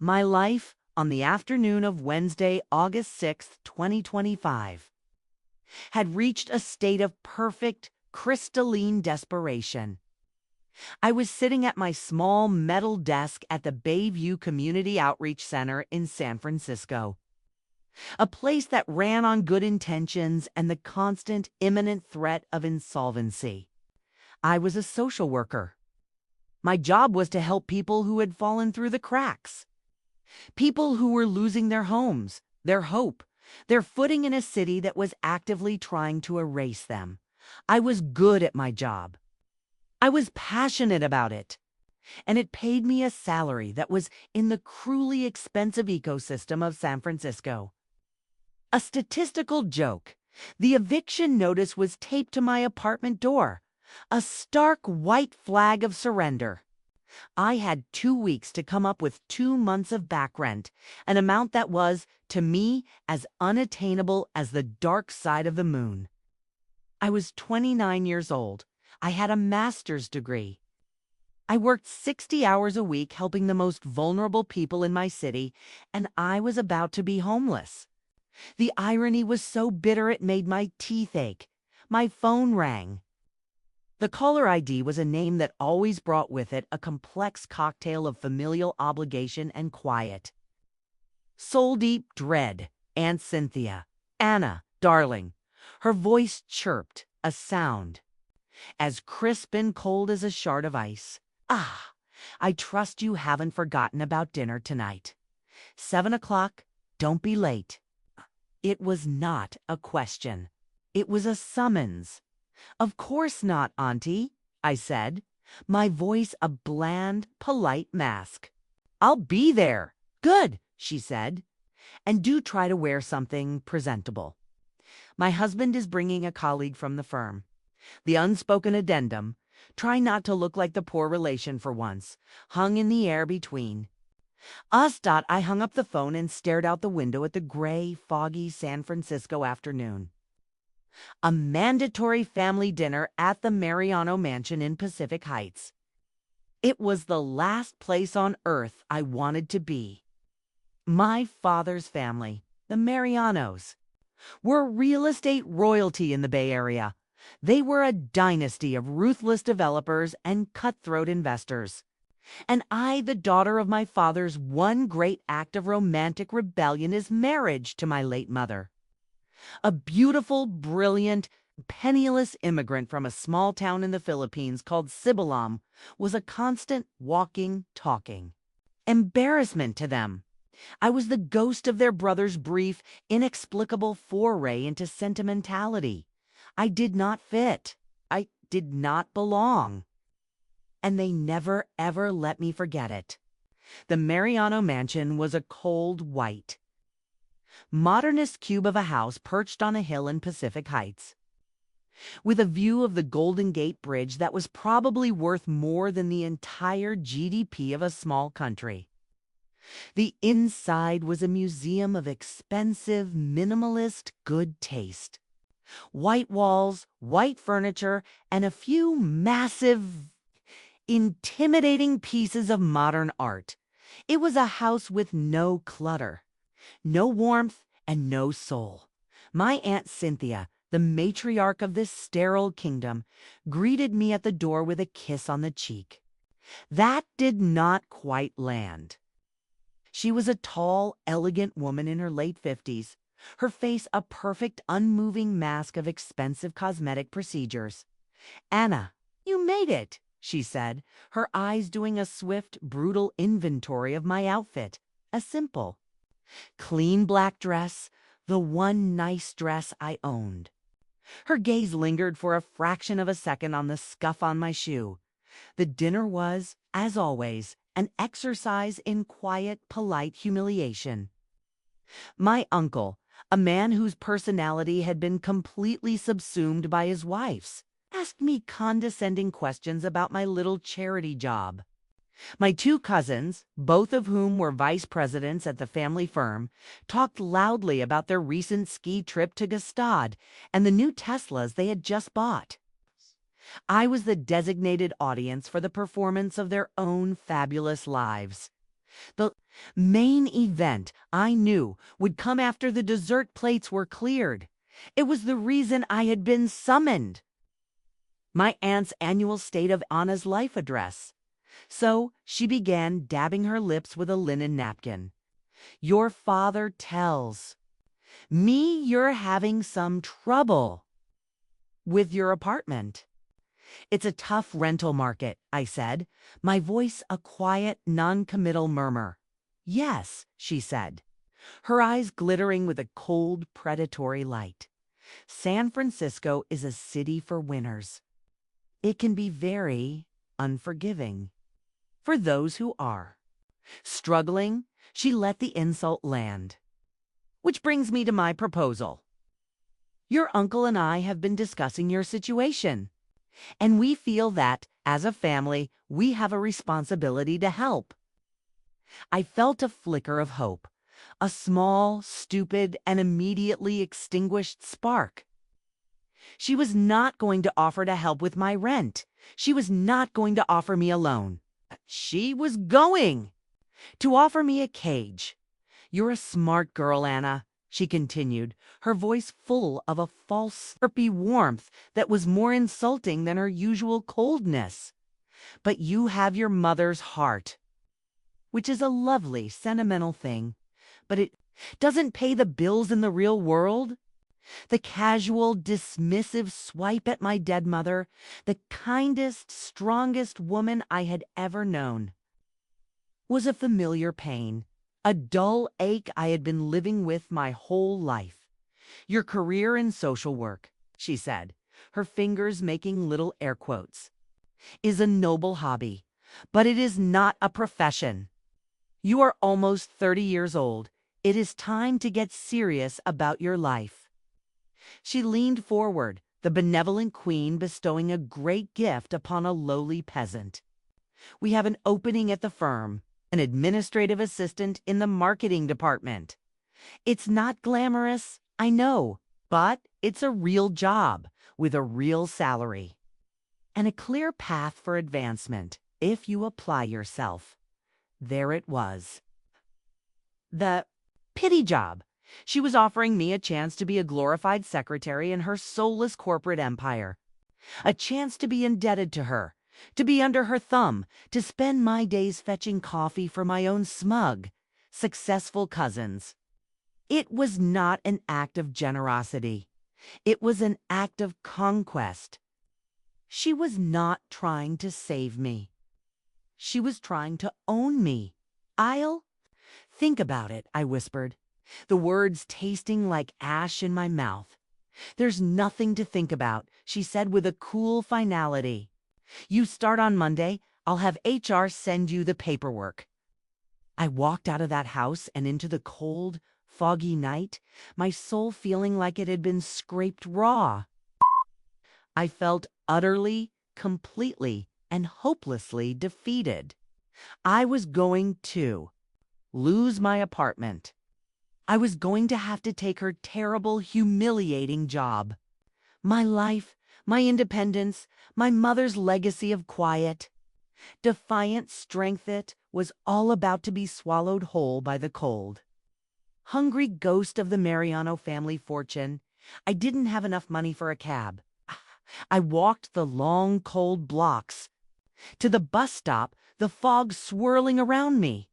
My life on the afternoon of Wednesday, August 6th, 2025, had reached a state of perfect, crystalline desperation. I was sitting at my small metal desk at the Bayview Community Outreach Center in San Francisco, a place that ran on good intentions and the constant, imminent threat of insolvency. I was a social worker. My job was to help people who had fallen through the cracks. People who were losing their homes, their hope, their footing in a city that was actively trying to erase them. I was good at my job. I was passionate about it. And it paid me a salary that was in the cruelly expensive ecosystem of San Francisco. A statistical joke. The eviction notice was taped to my apartment door. A stark white flag of surrender. I had 2 weeks to come up with 2 months of back rent, an amount that was, to me, as unattainable as the dark side of the moon. I was 29 years old. I had a master's degree. I worked 60 hours a week helping the most vulnerable people in my city, and I was about to be homeless. The irony was so bitter it made my teeth ache. My phone rang. The caller ID was a name that always brought with it a complex cocktail of familial obligation and quiet. Soul-deep dread, Aunt Cynthia. Anna, darling. Her voice chirped, a sound as crisp and cold as a shard of ice. Ah, I trust you haven't forgotten about dinner tonight. 7 o'clock, don't be late. It was not a question. It was a summons. Of course not, Auntie, I said, my voice a bland, polite mask. I'll be there. Good, she said. And do try to wear something presentable. My husband is bringing a colleague from the firm. The unspoken addendum, try not to look like the poor relation for once, hung in the air between us. I hung up the phone and stared out the window at the gray, foggy San Francisco afternoon. A mandatory family dinner at the Mariano Mansion in Pacific Heights. It was the last place on earth I wanted to be. My father's family, the Marianos, were real estate royalty in the Bay Area. They were a dynasty of ruthless developers and cutthroat investors. And I, the daughter of my father's one great act of romantic rebellion, is marriage to my late mother. A beautiful, brilliant, penniless immigrant from a small town in the Philippines called Sibalam was a constant walking, talking embarrassment to them. I was the ghost of their brother's brief, inexplicable foray into sentimentality. I did not fit. I did not belong. And they never, ever let me forget it. The Mariano Mansion was a cold white, modernist cube of a house perched on a hill in Pacific Heights, with a view of the Golden Gate Bridge that was probably worth more than the entire GDP of a small country. The inside was a museum of expensive, minimalist good taste. White walls, white furniture, and a few massive, intimidating pieces of modern art. It was a house with no clutter, no warmth, and no soul. My Aunt Cynthia, the matriarch of this sterile kingdom, greeted me at the door with a kiss on the cheek. That did not quite land. She was a tall, elegant woman in her late 50s, her face a perfect, unmoving mask of expensive cosmetic procedures. Anna, you made it, she said, her eyes doing a swift, brutal inventory of my outfit. A simple, clean black dress, the one nice dress I owned. Her gaze lingered for a fraction of a second on the scuff on my shoe. The dinner was, as always, an exercise in quiet, polite humiliation. My uncle, a man whose personality had been completely subsumed by his wife's, asked me condescending questions about my little charity job. My 2 cousins, both of whom were vice presidents at the family firm, talked loudly about their recent ski trip to Gstaad and the new Teslas they had just bought. I was the designated audience for the performance of their own fabulous lives. The main event, I knew, would come after the dessert plates were cleared. It was the reason I had been summoned. My aunt's annual State of Anna's Life address. So she began dabbing her lips with a linen napkin. Your father tells me you're having some trouble with your apartment. It's a tough rental market, I said, my voice a quiet, non-committal murmur. Yes, she said, her eyes glittering with a cold, predatory light. San Francisco is a city for winners. It can be very unforgiving for those who are. Struggling, she let the insult land. Which brings me to my proposal. Your uncle and I have been discussing your situation, and we feel that, as a family, we have a responsibility to help. I felt a flicker of hope, a small, stupid, and immediately extinguished spark. She was not going to offer to help with my rent. She was not going to offer me a loan. She was going to offer me a cage. You're a smart girl, Anna, she continued, her voice full of a false, syrupy warmth that was more insulting than her usual coldness. But you have your mother's heart, which is a lovely, sentimental thing, but it doesn't pay the bills in the real world. The casual, dismissive swipe at my dead mother, the kindest, strongest woman I had ever known, was a familiar pain, a dull ache I had been living with my whole life. Your career in social work, she said, her fingers making little air quotes, is a noble hobby, but it is not a profession. You are almost 30 years old. It is time to get serious about your life. She leaned forward, the benevolent queen bestowing a great gift upon a lowly peasant. We have an opening at the firm, an administrative assistant in the marketing department. It's not glamorous, I know, but it's a real job with a real salary and a clear path for advancement if you apply yourself. There it was. The pity job. She was offering me a chance to be a glorified secretary in her soulless corporate empire. A chance to be indebted to her, to be under her thumb, to spend my days fetching coffee for my own smug, successful cousins. It was not an act of generosity. It was an act of conquest. She was not trying to save me. She was trying to own me. I'll think about it, I whispered, the words tasting like ash in my mouth. There's nothing to think about, she said with a cool finality. You start on Monday. I'll have HR send you the paperwork. I walked out of that house and into the cold, foggy night, my soul feeling like it had been scraped raw. I felt utterly, completely, and hopelessly defeated. I was going to lose my apartment. I was going to have to take her terrible, humiliating job. My life, my independence, my mother's legacy of quiet, defiant strength, it was all about to be swallowed whole by the cold. Hungry ghost of the Mariano family fortune, I didn't have enough money for a cab. I walked the long, cold blocks to the bus stop, the fog swirling around me.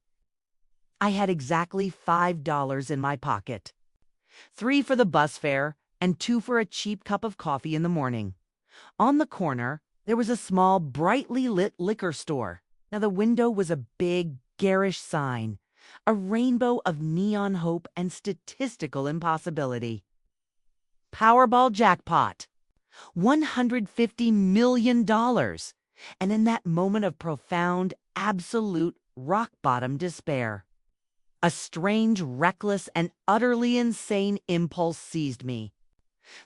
I had exactly $5 in my pocket, 3 for the bus fare and 2 for a cheap cup of coffee in the morning. On the corner, there was a small, brightly lit liquor store. Now the window was a big, garish sign, a rainbow of neon hope and statistical impossibility. Powerball jackpot, $150 million. And in that moment of profound, absolute, rock-bottom despair, a strange, reckless, and utterly insane impulse seized me.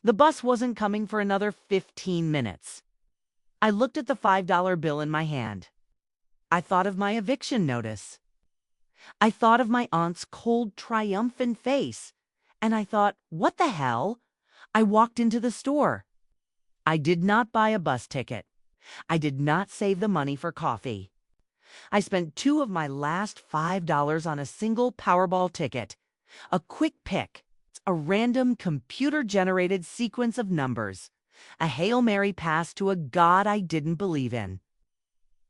The bus wasn't coming for another 15 minutes. I looked at the $5 bill in my hand. I thought of my eviction notice. I thought of my aunt's cold, triumphant face. And I thought, what the hell? I walked into the store. I did not buy a bus ticket. I did not save the money for coffee. I spent two of my last $5 on a single Powerball ticket. A quick pick, a random computer-generated sequence of numbers. A Hail Mary pass to a God I didn't believe in.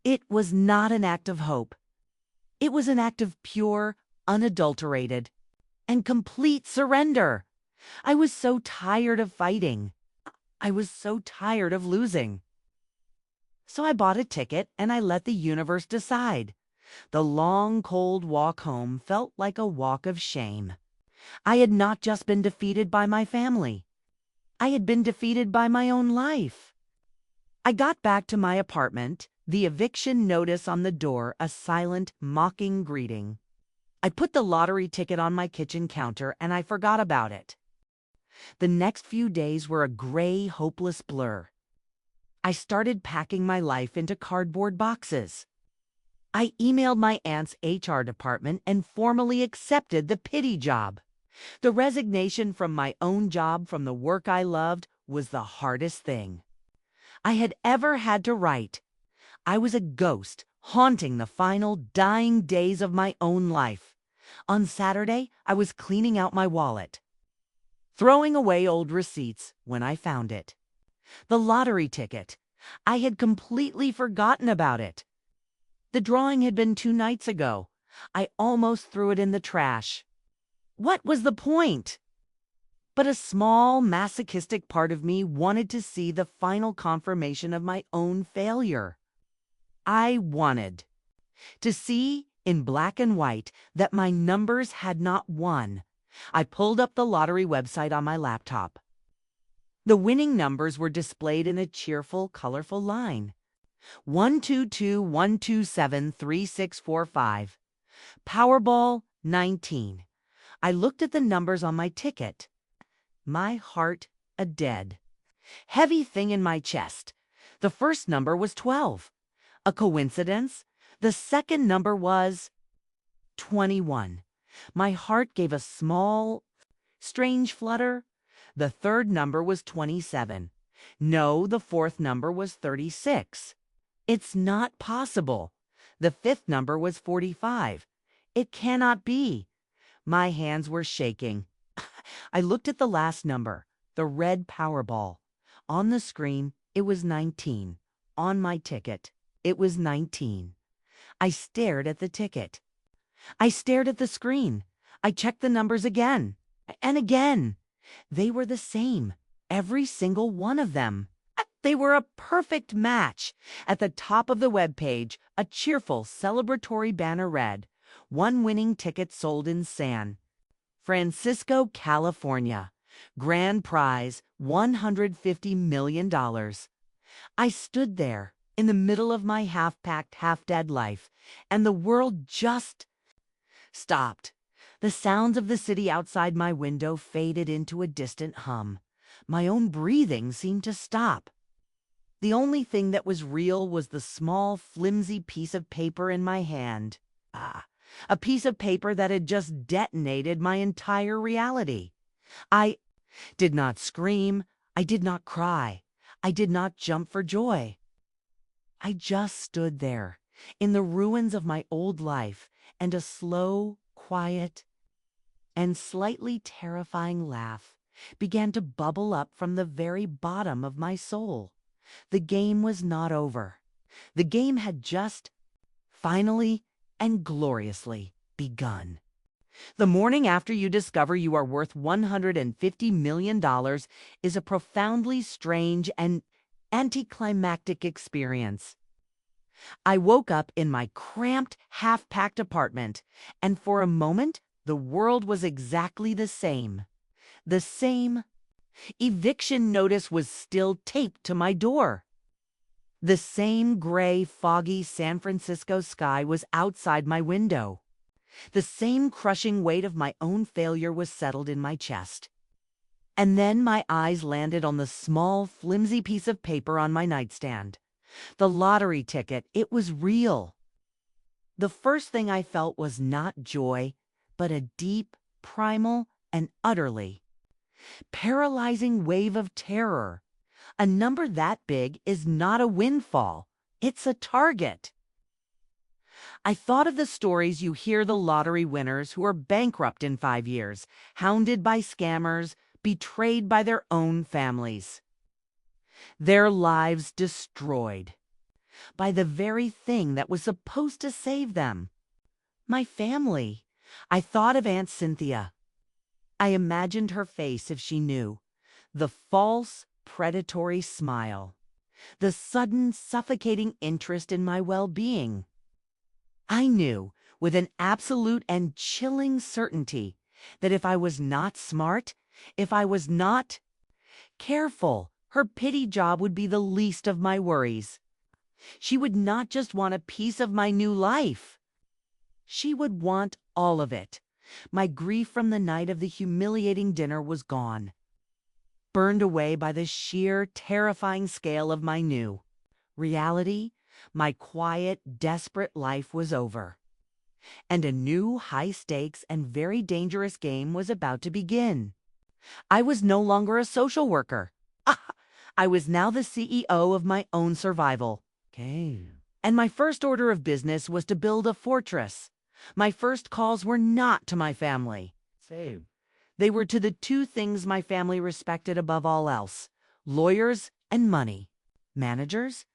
It was not an act of hope. It was an act of pure, unadulterated, and complete surrender. I was so tired of fighting. I was so tired of losing. So I bought a ticket and I let the universe decide. The long, cold walk home felt like a walk of shame. I had not just been defeated by my family. I had been defeated by my own life. I got back to my apartment, the eviction notice on the door a silent, mocking greeting. I put the lottery ticket on my kitchen counter and I forgot about it. The next few days were a gray, hopeless blur. I started packing my life into cardboard boxes. I emailed my aunt's HR department and formally accepted the pity job. The resignation from my own job from the work I loved was the hardest thing I had ever had to write. I was a ghost haunting the final dying days of my own life. On Saturday, I was cleaning out my wallet, throwing away old receipts when I found it. The lottery ticket. I had completely forgotten about it. The drawing had been 2 nights ago. I almost threw it in the trash. What was the point? But a small, masochistic part of me wanted to see the final confirmation of my own failure. I wanted to see in black and white that my numbers had not won. I pulled up the lottery website on my laptop. The winning numbers were displayed in a cheerful, colorful line. 122-127-3645. Powerball 19. I looked at the numbers on my ticket. My heart a dead, heavy thing in my chest. The first number was 12. A coincidence? The second number was 21. My heart gave a small, strange flutter. The third number was 27. No, the fourth number was 36. It's not possible. The fifth number was 45. It cannot be. My hands were shaking. I looked at the last number, the red Powerball. On the screen, it was 19. On my ticket, it was 19. I stared at the ticket. I stared at the screen. I checked the numbers again and again. They were the same, every single one of them. They were a perfect match. At the top of the webpage, a cheerful, celebratory banner read, "One winning ticket sold in San Francisco, California. Grand prize, $150 million. I stood there in the middle of my half-packed, half-dead life, and the world just stopped. The sounds of the city outside my window faded into a distant hum. My own breathing seemed to stop. The only thing that was real was the small, flimsy piece of paper in my hand. A piece of paper that had just detonated my entire reality. I did not scream. I did not cry. I did not jump for joy. I just stood there, in the ruins of my old life, and a slow, quiet, and slightly terrifying laugh began to bubble up from the very bottom of my soul. The game was not over. The game had just, finally and gloriously, begun. The morning after you discover you are worth $150 million is a profoundly strange and anticlimactic experience. I woke up in my cramped, half-packed apartment, and for a moment, the world was exactly the same. The same eviction notice was still taped to my door. The same gray, foggy San Francisco sky was outside my window. The same crushing weight of my own failure was settled in my chest. And then my eyes landed on the small, flimsy piece of paper on my nightstand. The lottery ticket, it was real. The first thing I felt was not joy, but a deep, primal, and utterly paralyzing wave of terror. A number that big is not a windfall. It's a target. I thought of the stories you hear the lottery winners who are bankrupt in 5 years, hounded by scammers, betrayed by their own families. Their lives destroyed by the very thing that was supposed to save them. My family. I thought of Aunt Cynthia. I imagined her face if she knew. The false, predatory smile. The sudden, suffocating interest in my well-being. I knew, with an absolute and chilling certainty, that if I was not smart, if I was not careful, her pity job would be the least of my worries. She would not just want a piece of my new life. She would want all of it. My grief from the night of the humiliating dinner was gone, burned away by the sheer, terrifying scale of my new reality. My quiet, desperate life was over, and a new, high-stakes and very dangerous game was about to begin. I was no longer a social worker. I was now the CEO of my own survival. Okay. And my first order of business was to build a fortress. My first calls were not to my family. Save. They were to the two things my family respected above all else: lawyers and money. Managers?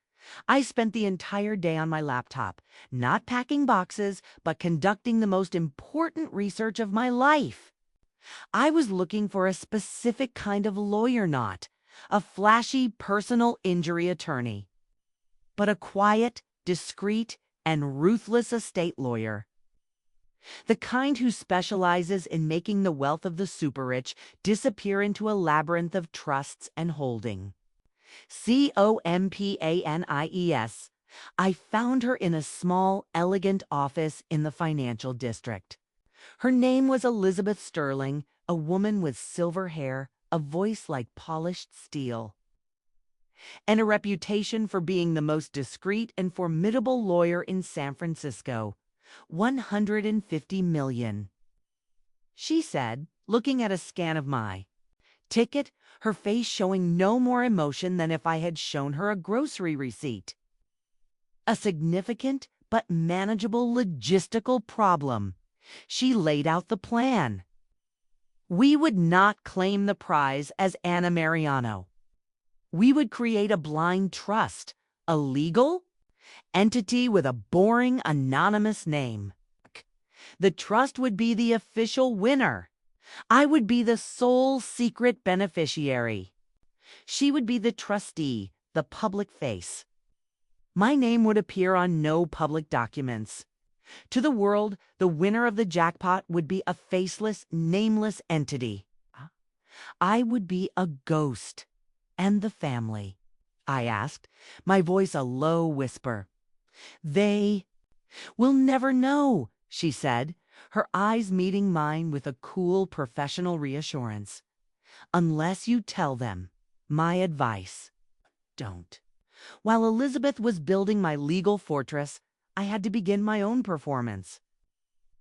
I spent the entire day on my laptop, not packing boxes, but conducting the most important research of my life. I was looking for a specific kind of lawyer, not a flashy personal injury attorney, but a quiet, discreet, and ruthless estate lawyer. The kind who specializes in making the wealth of the super-rich disappear into a labyrinth of trusts and holding. Companies. I found her in a small, elegant office in the financial district. Her name was Elizabeth Sterling, a woman with silver hair, a voice like polished steel, and a reputation for being the most discreet and formidable lawyer in San Francisco. 150 million. She said, looking at a scan of my ticket, her face showing no more emotion than if I had shown her a grocery receipt. A significant but manageable logistical problem. She laid out the plan. We would not claim the prize as Anna Mariano. We would create a blind trust, a legal entity with a boring, anonymous name. The trust would be the official winner. I would be the sole secret beneficiary. She would be the trustee, the public face. My name would appear on no public documents. To the world, the winner of the jackpot would be a faceless, nameless entity. I would be a ghost. And the family? I asked, my voice a low whisper. They will never know, she said, her eyes meeting mine with a cool, professional reassurance. Unless you tell them. My advice: don't. While Elizabeth was building my legal fortress, I had to begin my own performance.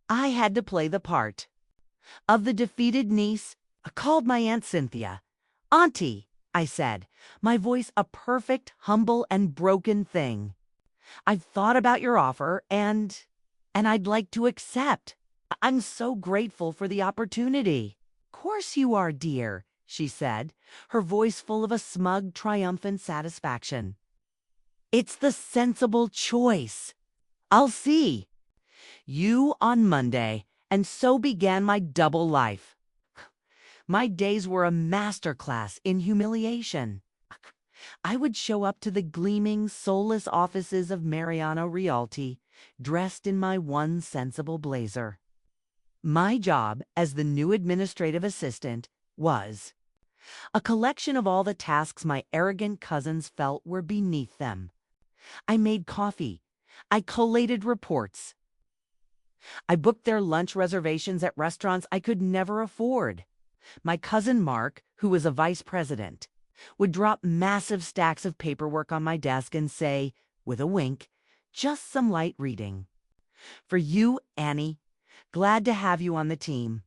I had to play the part of the defeated niece. I called my Aunt Cynthia. Auntie, I said, my voice a perfect, humble, and broken thing. I've thought about your offer, and I'd like to accept. I'm so grateful for the opportunity. Course you are, dear, she said, her voice full of a smug, triumphant satisfaction. It's the sensible choice. I'll see you on Monday, and so began my double life. My days were a masterclass in humiliation. I would show up to the gleaming, soulless offices of Mariano Realty, dressed in my one sensible blazer. My job as the new administrative assistant was a collection of all the tasks my arrogant cousins felt were beneath them. I made coffee. I collated reports. I booked their lunch reservations at restaurants I could never afford. My cousin Mark, who was a vice president, would drop massive stacks of paperwork on my desk and say, with a wink, just some light reading. For you, Annie. Glad to have you on the team.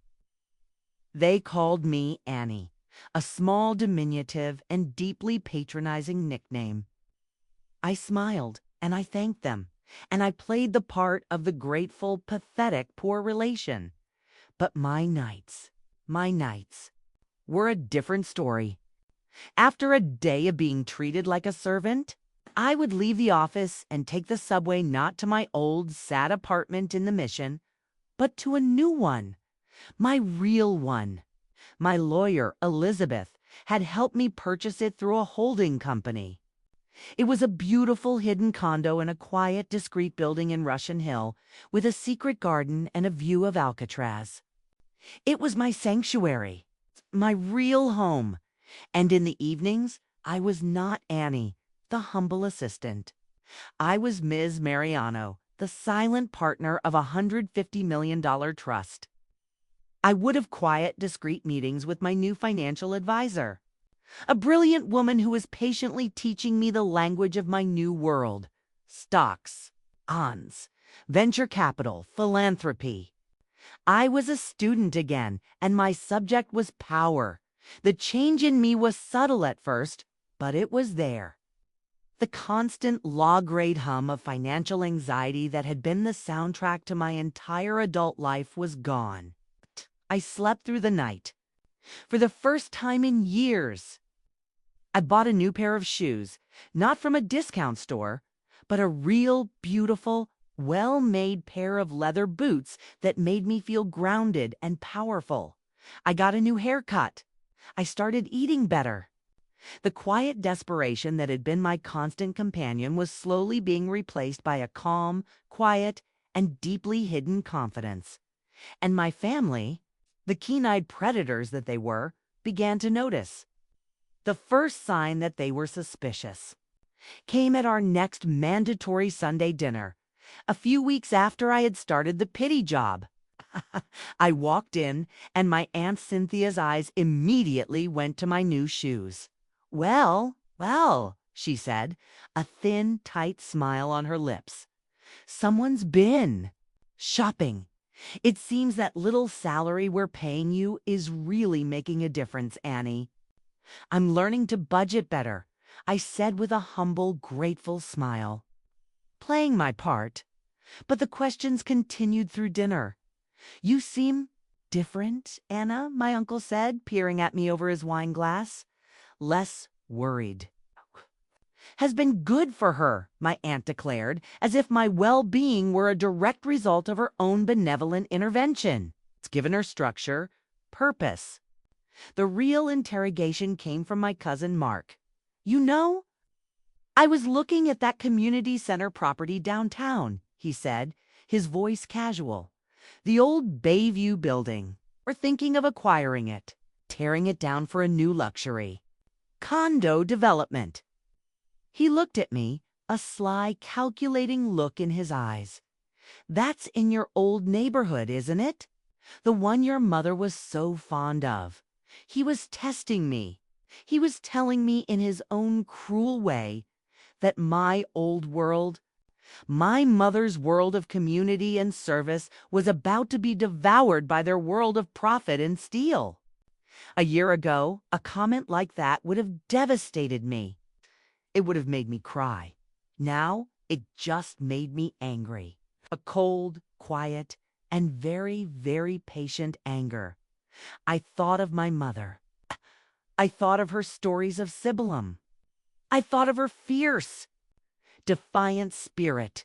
They called me Annie, a small, diminutive, and deeply patronizing nickname. I smiled, and I thanked them. and I played the part of the grateful, pathetic, poor relation. But my nights were a different story. After a day of being treated like a servant, I would leave the office and take the subway not to my old, sad apartment in the Mission, but to a new one, my real one. My lawyer, Elizabeth, had helped me purchase it through a holding company. It was a beautiful hidden condo in a quiet, discreet building in Russian Hill with a secret garden and a view of Alcatraz. It was my sanctuary, my real home. And in the evenings, I was not Annie, the humble assistant. I was Ms. Mariano, the silent partner of a $150 million trust. I would have quiet, discreet meetings with my new financial advisor, a brilliant woman who was patiently teaching me the language of my new world: stocks, bonds, venture capital, philanthropy. I was a student again, and my subject was power. The change in me was subtle at first, but it was there. The constant law-grade hum of financial anxiety that had been the soundtrack to my entire adult life was gone. I slept through the night. For the first time in years, I bought a new pair of shoes, not from a discount store, but a real, beautiful, well-made pair of leather boots that made me feel grounded and powerful. I got a new haircut. I started eating better. The quiet desperation that had been my constant companion was slowly being replaced by a calm, quiet, and deeply hidden confidence. And my family, the keen-eyed predators that they were, began to notice. The first sign that they were suspicious came at our next mandatory Sunday dinner, a few weeks after I had started the pity job. I walked in, and my Aunt Cynthia's eyes immediately went to my new shoes. Well, she said, a thin, tight smile on her lips. Someone's been shopping. It seems that little salary we're paying you is really making a difference, Annie. I'm learning to budget better, I said with a humble, grateful smile. Playing my part. But the questions continued through dinner. You seem different, Anna, my uncle said, peering at me over his wine glass. Less worried. Has been good for her, my aunt declared, as if my well-being were a direct result of her own benevolent intervention. It's given her structure, purpose. The real interrogation came from my cousin Mark. You know, I was looking at that community center property downtown, he said, his voice casual. The old Bayview building. We're thinking of acquiring it, tearing it down for a new luxury condo development. He looked at me, a sly, calculating look in his eyes. That's in your old neighborhood, isn't it? The one your mother was so fond of. He was testing me. He was telling me in his own cruel way that my old world, my mother's world of community and service, was about to be devoured by their world of profit and steal. A year ago, a comment like that would have devastated me. It would have made me cry. Now, it just made me angry. A cold, quiet, and very, very patient anger. I thought of my mother. I thought of her stories of Sibyllum. I thought of her fierce, defiant spirit.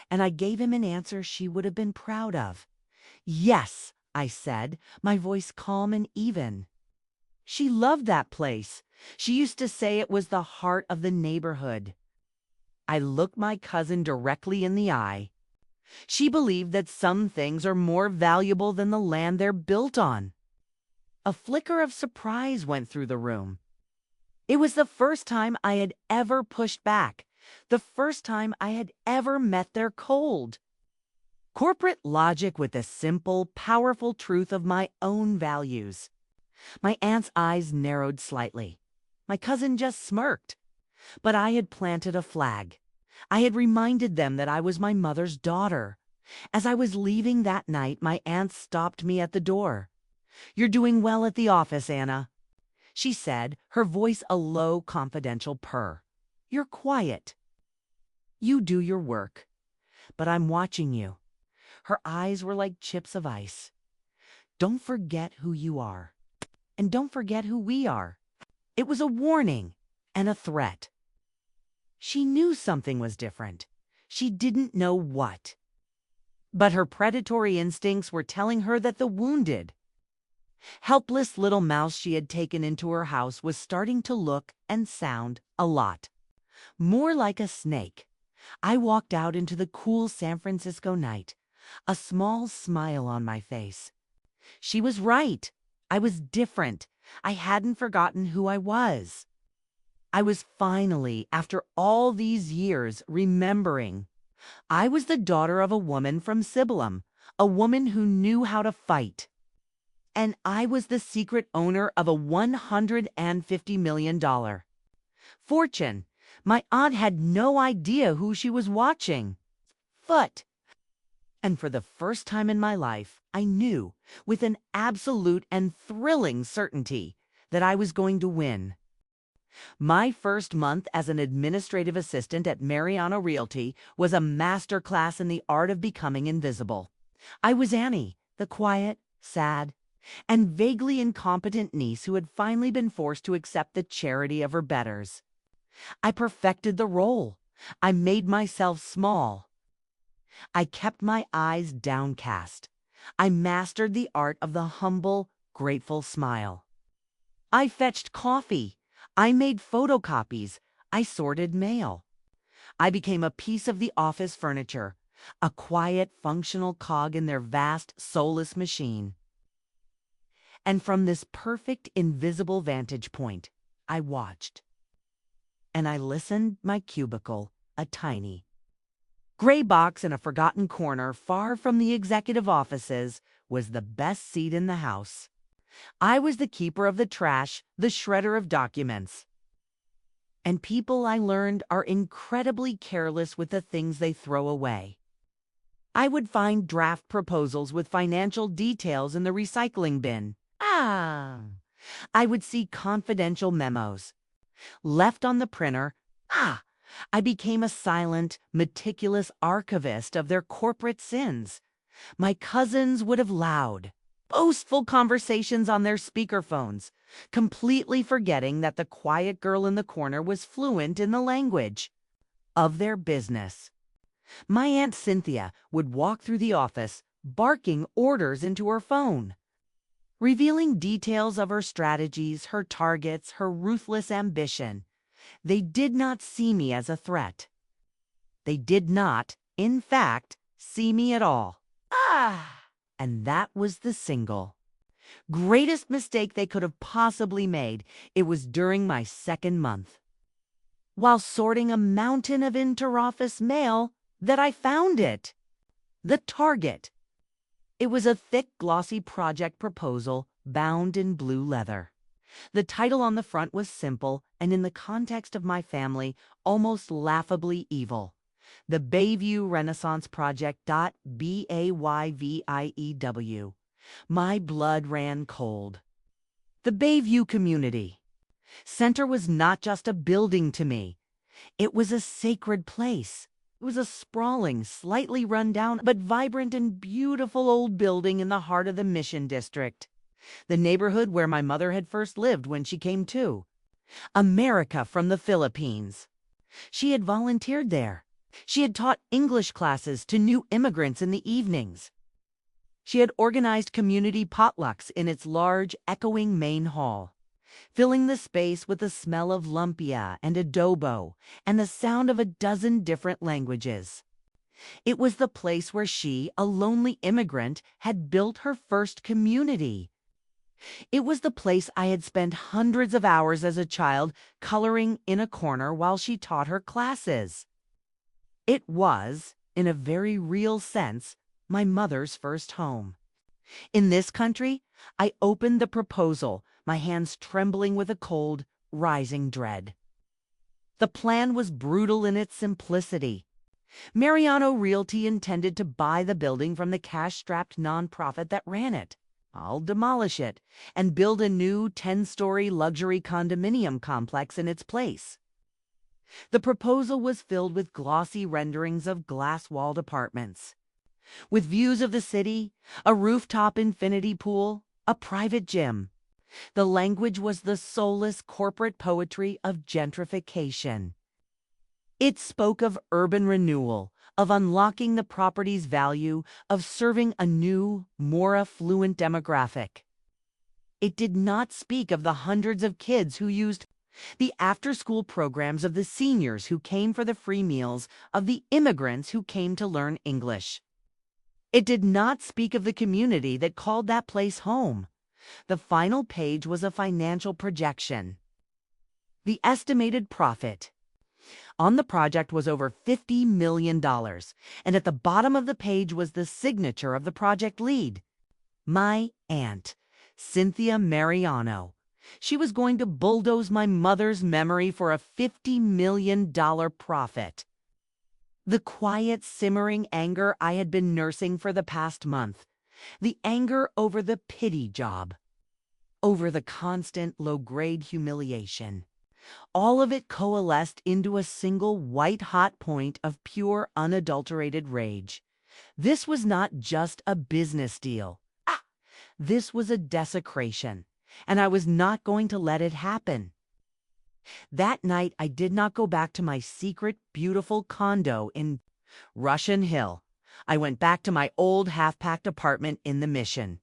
And I gave him an answer she would have been proud of. Yes, I said, my voice calm and even. She loved that place. She used to say it was the heart of the neighborhood. I looked my cousin directly in the eye. She believed that some things are more valuable than the land they're built on. A flicker of surprise went through the room. It was the first time I had ever pushed back, the first time I had ever met their cold, corporate logic with the simple, powerful truth of my own values. My aunt's eyes narrowed slightly. My cousin just smirked. But I had planted a flag. I had reminded them that I was my mother's daughter. As I was leaving that night, my aunt stopped me at the door. "You're doing well at the office, Anna," she said, her voice a low, confidential purr. "You're quiet. You do your work. but I'm watching you." Her eyes were like chips of ice. "Don't forget who you are. And don't forget who we are." It was a warning and a threat. She knew something was different. She didn't know what. But her predatory instincts were telling her that the wounded, helpless little mouse she had taken into her house was starting to look and sound a lot more like a snake. I walked out into the cool San Francisco night, a small smile on my face. She was right. I was different. I hadn't forgotten who I was. I was finally, after all these years, remembering. I was the daughter of a woman from Sibilum, a woman who knew how to fight. And I was the secret owner of a $150 million fortune. My aunt had no idea who she was watching. And for the first time in my life, I knew, with an absolute and thrilling certainty, that I was going to win. My first month as an administrative assistant at Mariano Realty was a master class in the art of becoming invisible. I was Annie, the quiet, sad, and vaguely incompetent niece who had finally been forced to accept the charity of her betters. I perfected the role. I made myself small. I kept my eyes downcast. I mastered the art of the humble, grateful smile. I fetched coffee. I made photocopies. I sorted mail. I became a piece of the office furniture, a quiet, functional cog in their vast, soulless machine. And from this perfect, invisible vantage point, I watched. And I listened my cubicle, a tiny gray box in a forgotten corner far from the executive offices, was the best seat in the house. I was the keeper of the trash, the shredder of documents. And people, I learned, are incredibly careless with the things they throw away. I would find draft proposals with financial details in the recycling bin. I would see confidential memos left on the printer. I became a silent, meticulous archivist of their corporate sins. My cousins would have loud, boastful conversations on their speakerphones, completely forgetting that the quiet girl in the corner was fluent in the language of their business. My Aunt Cynthia would walk through the office, barking orders into her phone, revealing details of her strategies, her targets, her ruthless ambition. They did not see me as a threat. They did not, in fact, see me at all. And that was the single greatest mistake they could have possibly made. It was during my second month, while sorting a mountain of interoffice mail, that I found it. The target. It was a thick, glossy project proposal bound in blue leather. The title on the front was simple and, in the context of my family, almost laughably evil. The Bayview Renaissance Project. Bayview. My blood ran cold. The Bayview Community Center was not just a building to me. It was a sacred place. It was a sprawling, slightly run-down, but vibrant and beautiful old building in the heart of the Mission District, the neighborhood where my mother had first lived when she came to America from the Philippines. She had volunteered there. She had taught English classes to new immigrants in the evenings. She had organized community potlucks in its large, echoing main hall, filling the space with the smell of lumpia and adobo and the sound of a dozen different languages. It was the place where she, a lonely immigrant, had built her first community. It was the place I had spent hundreds of hours as a child coloring in a corner while she taught her classes. It was, in a very real sense, my mother's first home. In this country, I opened the proposal, my hands trembling with a cold, rising dread. The plan was brutal in its simplicity. Mariano Realty intended to buy the building from the cash-strapped nonprofit that ran it. I'll demolish it and build a new 10-story luxury condominium complex in its place. The proposal was filled with glossy renderings of glass-walled apartments, with views of the city, a rooftop infinity pool, a private gym. The language was the soulless corporate poetry of gentrification. It spoke of urban renewal, of unlocking the property's value, of serving a new, more affluent demographic. It did not speak of the hundreds of kids who used the after-school programs, of the seniors who came for the free meals, of the immigrants who came to learn English. It did not speak of the community that called that place home. The final page was a financial projection. The estimated profit on the project was over $50 million, and at the bottom of the page was the signature of the project lead, my aunt, Cynthia Mariano. She was going to bulldoze my mother's memory for a $50 million profit. The quiet, simmering anger I had been nursing for the past month, the anger over the pity job, over the constant low-grade humiliation, all of it coalesced into a single white-hot point of pure, unadulterated rage. This was not just a business deal. This was a desecration, and I was not going to let it happen. That night, I did not go back to my secret, beautiful condo in Russian Hill. I went back to my old half-packed apartment in the Mission.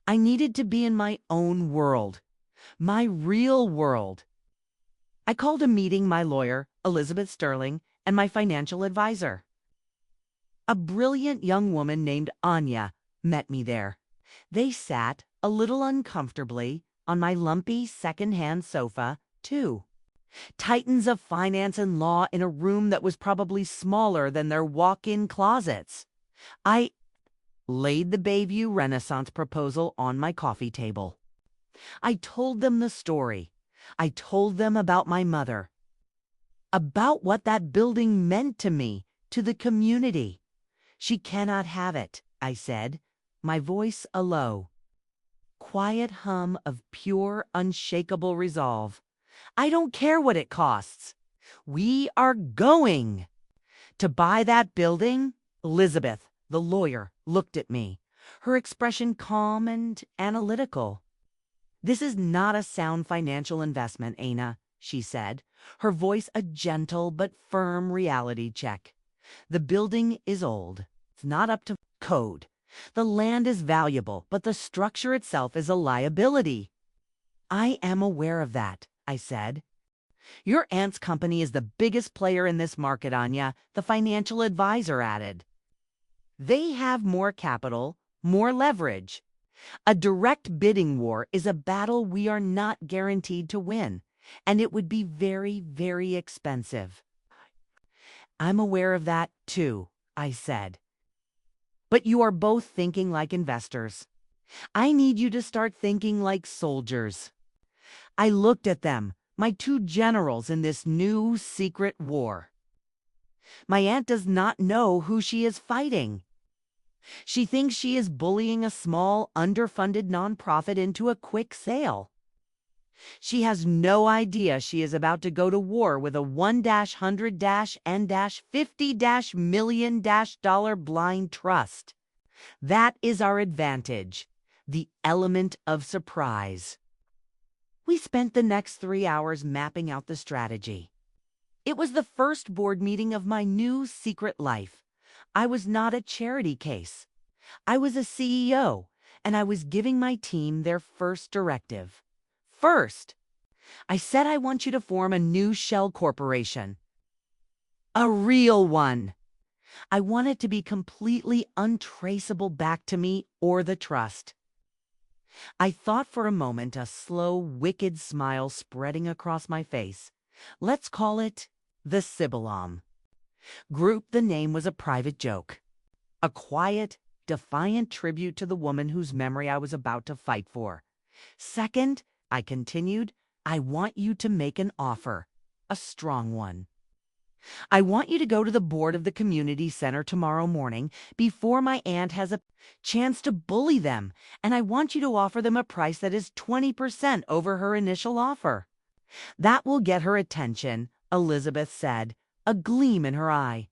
I needed to be in my own world, my real world. I called a meeting my lawyer, Elizabeth Sterling, and my financial advisor. A brilliant young woman named Anya met me there. They sat, a little uncomfortably, on my lumpy second-hand sofa, too. Titans of finance and law in a room that was probably smaller than their walk-in closets. I laid the Bayview Renaissance proposal on my coffee table. I told them the story. I told them about my mother, about what that building meant to me, to the community. She cannot have it, I said, my voice a low, quiet hum of pure, unshakable resolve. I don't care what it costs. We are going to buy that building. Elizabeth, the lawyer, looked at me, her expression calm and analytical. This is not a sound financial investment, Anna, she said, her voice a gentle but firm reality check. The building is old. It's not up to code. The land is valuable, but the structure itself is a liability. I am aware of that, I said. Your aunt's company is the biggest player in this market, Anya, the financial advisor added. They have more capital, more leverage. A direct bidding war is a battle we are not guaranteed to win, and it would be very, very expensive. I'm aware of that, too, I said. But you are both thinking like investors. I need you to start thinking like soldiers. I looked at them, my two generals in this new secret war. My aunt does not know who she is fighting. She thinks she is bullying a small, underfunded nonprofit into a quick sale. She has no idea she is about to go to war with a $1-100-N-50 million blind trust. That is our advantage, the element of surprise. We spent the next 3 hours mapping out the strategy. It was the first board meeting of my new secret life. I was not a charity case. I was a CEO, and I was giving my team their first directive. First, I said I want you to form a new shell corporation. A real one. I want it to be completely untraceable back to me or the trust. I thought for a moment, a slow, wicked smile spreading across my face. Let's call it the Sibyllom. Group, the name was a private joke. A quiet, defiant tribute to the woman whose memory I was about to fight for. Second, I continued, I want you to make an offer, a strong one. I want you to go to the board of the community center tomorrow morning before my aunt has a chance to bully them, and I want you to offer them a price that is 20% over her initial offer. That will get her attention, Elizabeth said, a gleam in her eye.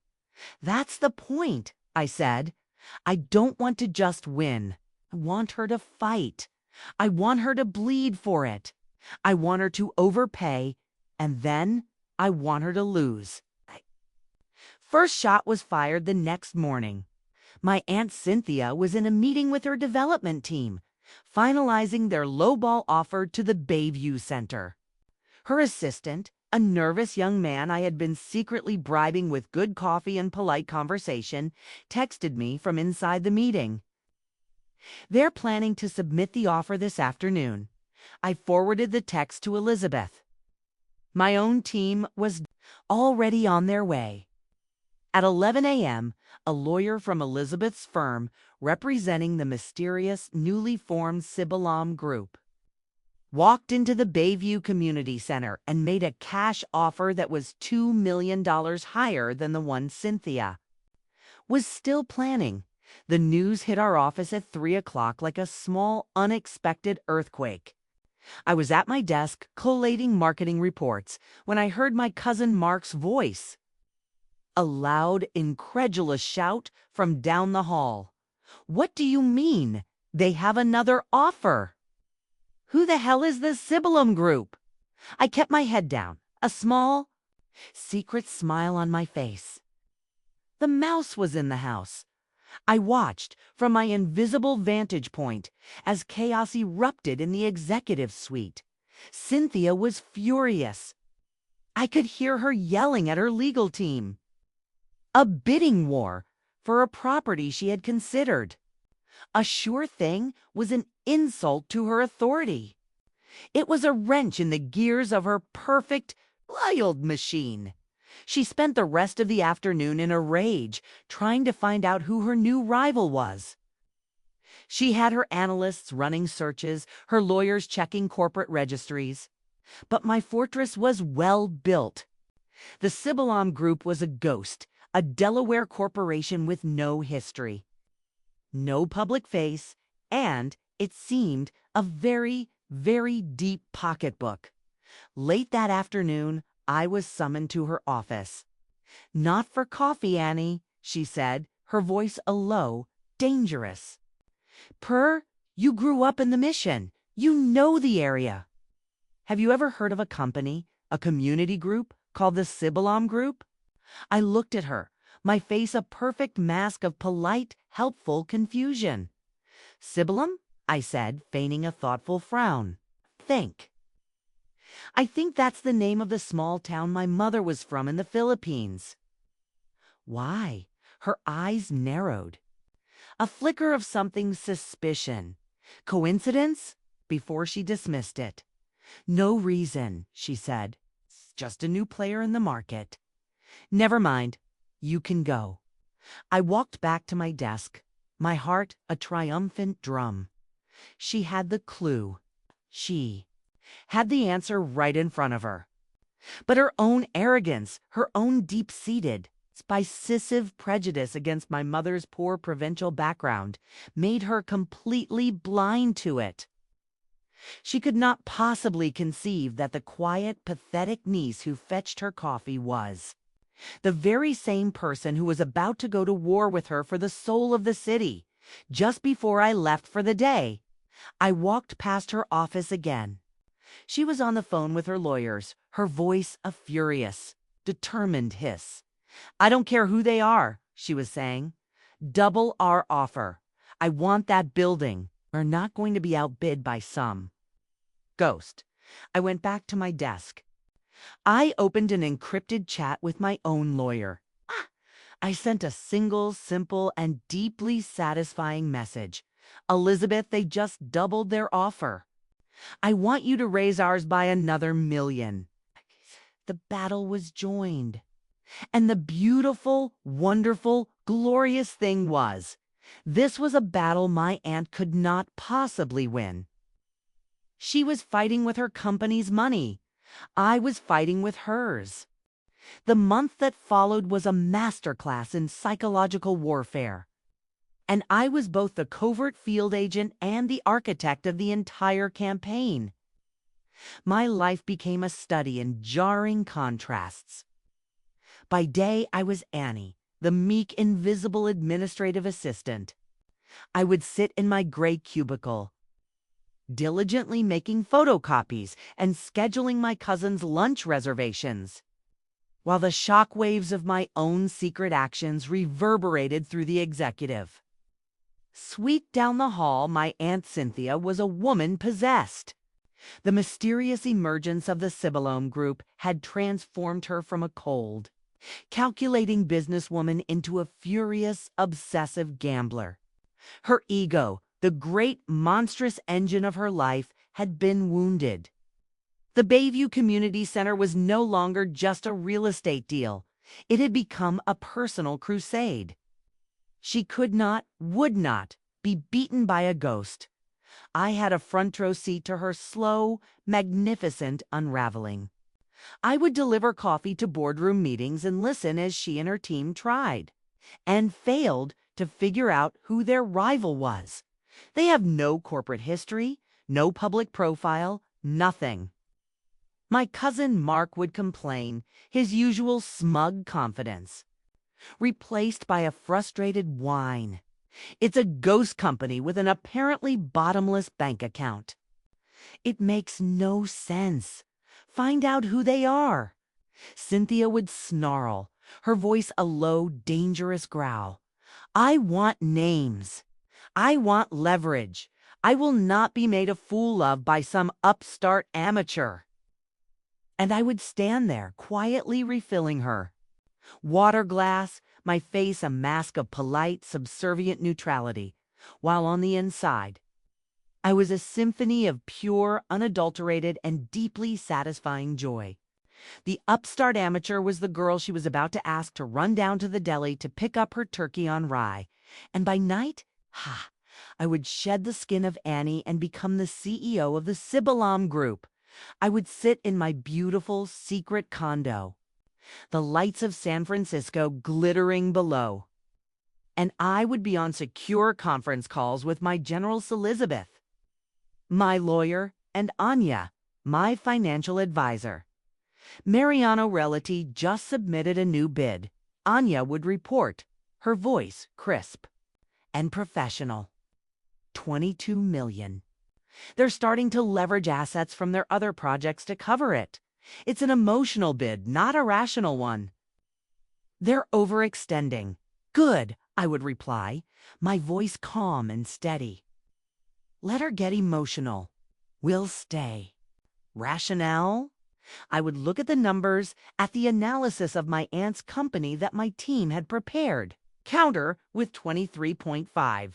That's the point, I said. I don't want to just win. I want her to fight. I want her to bleed for it. I want her to overpay, and then I want her to lose. First shot was fired the next morning. My Aunt Cynthia was in a meeting with her development team, finalizing their lowball offer to the Bayview Center. Her assistant, a nervous young man I had been secretly bribing with good coffee and polite conversation, texted me from inside the meeting. They're planning to submit the offer this afternoon. I forwarded the text to Elizabeth. My own team was already on their way. At 11 a.m., a lawyer from Elizabeth's firm, representing the mysterious, newly formed Sibalam Group, walked into the Bayview Community Center and made a cash offer that was $2 million higher than the one Cynthia was still planning. The news hit our office at 3 o'clock like a small, unexpected earthquake. I was at my desk collating marketing reports when I heard my cousin Mark's voice. A loud, incredulous shout from down the hall. What do you mean? They have another offer. Who the hell is the Sibalam Group? I kept my head down, a small, secret smile on my face. The mouse was in the house. I watched from my invisible vantage point as chaos erupted in the executive suite. Cynthia was furious. I could hear her yelling at her legal team. A bidding war for a property she had considered. A sure thing was an insult to her authority. It was a wrench in the gears of her perfect, oiled machine. She spent the rest of the afternoon in a rage, trying to find out who her new rival was. She had her analysts running searches, her lawyers checking corporate registries. But my fortress was well built. The Sibalam Group was a ghost, a Delaware corporation with no history, no public face, and, it seemed, a very, very deep pocketbook. Late that afternoon, I was summoned to her office. Not for coffee, Annie, she said, her voice a low, dangerous. You grew up in the Mission. You know the area. Have you ever heard of a company, a community group, called the Sibalam Group? I looked at her, my face a perfect mask of polite, helpful confusion. Sibalam? I said, feigning a thoughtful frown. Think. I think that's the name of the small town my mother was from in the Philippines. Why? Her eyes narrowed. A flicker of something suspicion. Coincidence? Before she dismissed it. No reason, she said. It's just a new player in the market. Never mind. You can go. I walked back to my desk, my heart a triumphant drum. She had the clue. She had the answer right in front of her. But her own arrogance, her own deep-seated, spicisive prejudice against my mother's poor provincial background made her completely blind to it. She could not possibly conceive that the quiet, pathetic niece who fetched her coffee was the very same person who was about to go to war with her for the soul of the city. Just before I left for the day, I walked past her office again. She was on the phone with her lawyers, her voice a furious, determined hiss. I don't care who they are, she was saying. Double our offer. I want that building. We're not going to be outbid by some ghost. I went back to my desk. I opened an encrypted chat with my own lawyer. I sent a single, simple, and deeply satisfying message. Elizabeth, they just doubled their offer. I want you to raise ours by another $1 million. The battle was joined. And the beautiful, wonderful, glorious thing was, this was a battle my aunt could not possibly win. She was fighting with her company's money. I was fighting with hers. The month that followed was a masterclass in psychological warfare. And I was both the covert field agent and the architect of the entire campaign. My life became a study in jarring contrasts. By day, I was Annie, the meek, invisible administrative assistant. I would sit in my gray cubicle, diligently making photocopies and scheduling my cousin's lunch reservations, while the shock waves of my own secret actions reverberated through the executive. Sweet down the hall, my Aunt Cynthia was a woman possessed. The mysterious emergence of the Sibyllome Group had transformed her from a cold, calculating businesswoman into a furious, obsessive gambler. Her ego, the great monstrous engine of her life, had been wounded. The Bayview Community Center was no longer just a real estate deal. It had become a personal crusade. She could not, would not, be beaten by a ghost. I had a front row seat to her slow, magnificent unraveling. I would deliver coffee to boardroom meetings and listen as she and her team tried, and failed, to figure out who their rival was. They have no corporate history, no public profile, nothing. My cousin Mark would complain, his usual smug confidence, replaced by a frustrated whine. It's a ghost company with an apparently bottomless bank account. It makes no sense. Find out who they are. Cynthia would snarl, her voice a low, dangerous growl. I want names. I want leverage. I will not be made a fool of by some upstart amateur. And I would stand there, quietly refilling her. Water glass, my face a mask of polite, subservient neutrality, while on the inside, I was a symphony of pure, unadulterated, and deeply satisfying joy. The upstart amateur was the girl she was about to ask to run down to the deli to pick up her turkey on rye. And by night, I would shed the skin of Annie and become the CEO of the Sibyllome Group. I would sit in my beautiful, secret condo, the lights of San Francisco glittering below. And I would be on secure conference calls with my General Elizabeth, my lawyer, and Anya, my financial advisor. Mariano Realty just submitted a new bid. Anya would report, her voice crisp and professional. $22 million. They're starting to leverage assets from their other projects to cover it. It's an emotional bid, not a rational one. They're overextending. Good, I would reply, my voice calm and steady. Let her get emotional. We'll stay. Rationale? I would look at the numbers, at the analysis of my aunt's company that my team had prepared, counter with 23.5,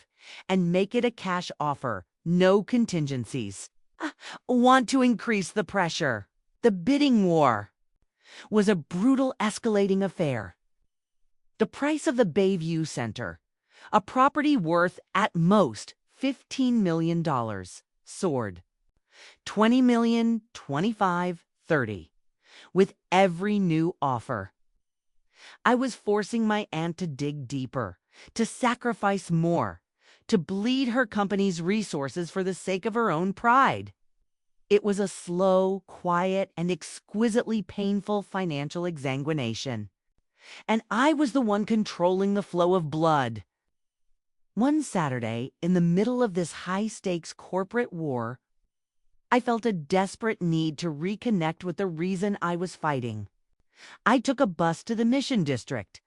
and make it a cash offer, no contingencies. Want to increase the pressure. The bidding war was a brutal, escalating affair. The price of the Bayview Center, a property worth at most $15 million, soared. $20 million, $25, $30, with every new offer. I was forcing my aunt to dig deeper, to sacrifice more, to bleed her company's resources for the sake of her own pride. It was a slow, quiet, and exquisitely painful financial exsanguination. And I was the one controlling the flow of blood. One Saturday, in the middle of this high-stakes corporate war, I felt a desperate need to reconnect with the reason I was fighting. I took a bus to the Mission District.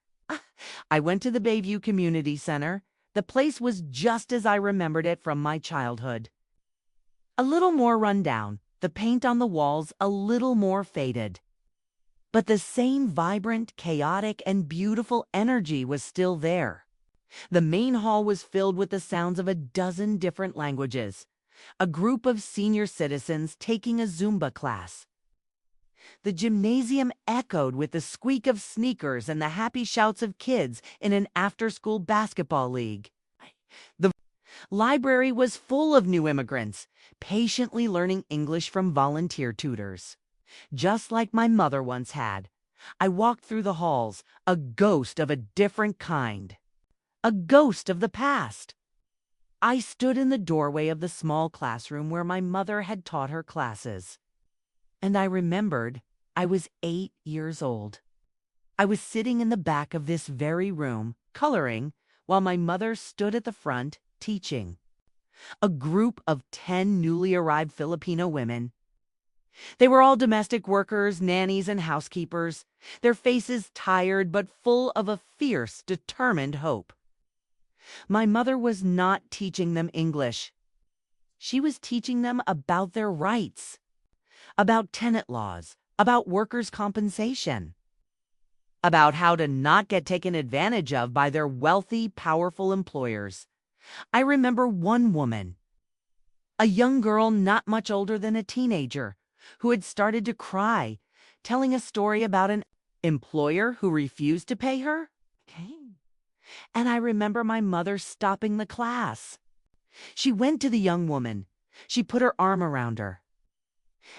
I went to the Bayview Community Center. The place was just as I remembered it from my childhood. A little more run down, the paint on the walls a little more faded. But the same vibrant, chaotic, and beautiful energy was still there. The main hall was filled with the sounds of a dozen different languages. A group of senior citizens taking a Zumba class. The gymnasium echoed with the squeak of sneakers and the happy shouts of kids in an after-school basketball league. The library was full of new immigrants, patiently learning English from volunteer tutors. Just like my mother once had, I walked through the halls, a ghost of a different kind. A ghost of the past. I stood in the doorway of the small classroom where my mother had taught her classes. And I remembered I was 8 years old. I was sitting in the back of this very room, coloring, while my mother stood at the front, teaching. A group of 10 newly arrived Filipino women. They were all domestic workers, nannies, and housekeepers, their faces tired but full of a fierce, determined hope. My mother was not teaching them English. She was teaching them about their rights, about tenant laws, about workers' compensation, about how to not get taken advantage of by their wealthy, powerful employers. I remember one woman, a young girl not much older than a teenager, who had started to cry, telling a story about an employer who refused to pay her. And I remember my mother stopping the class. She went to the young woman. She put her arm around her.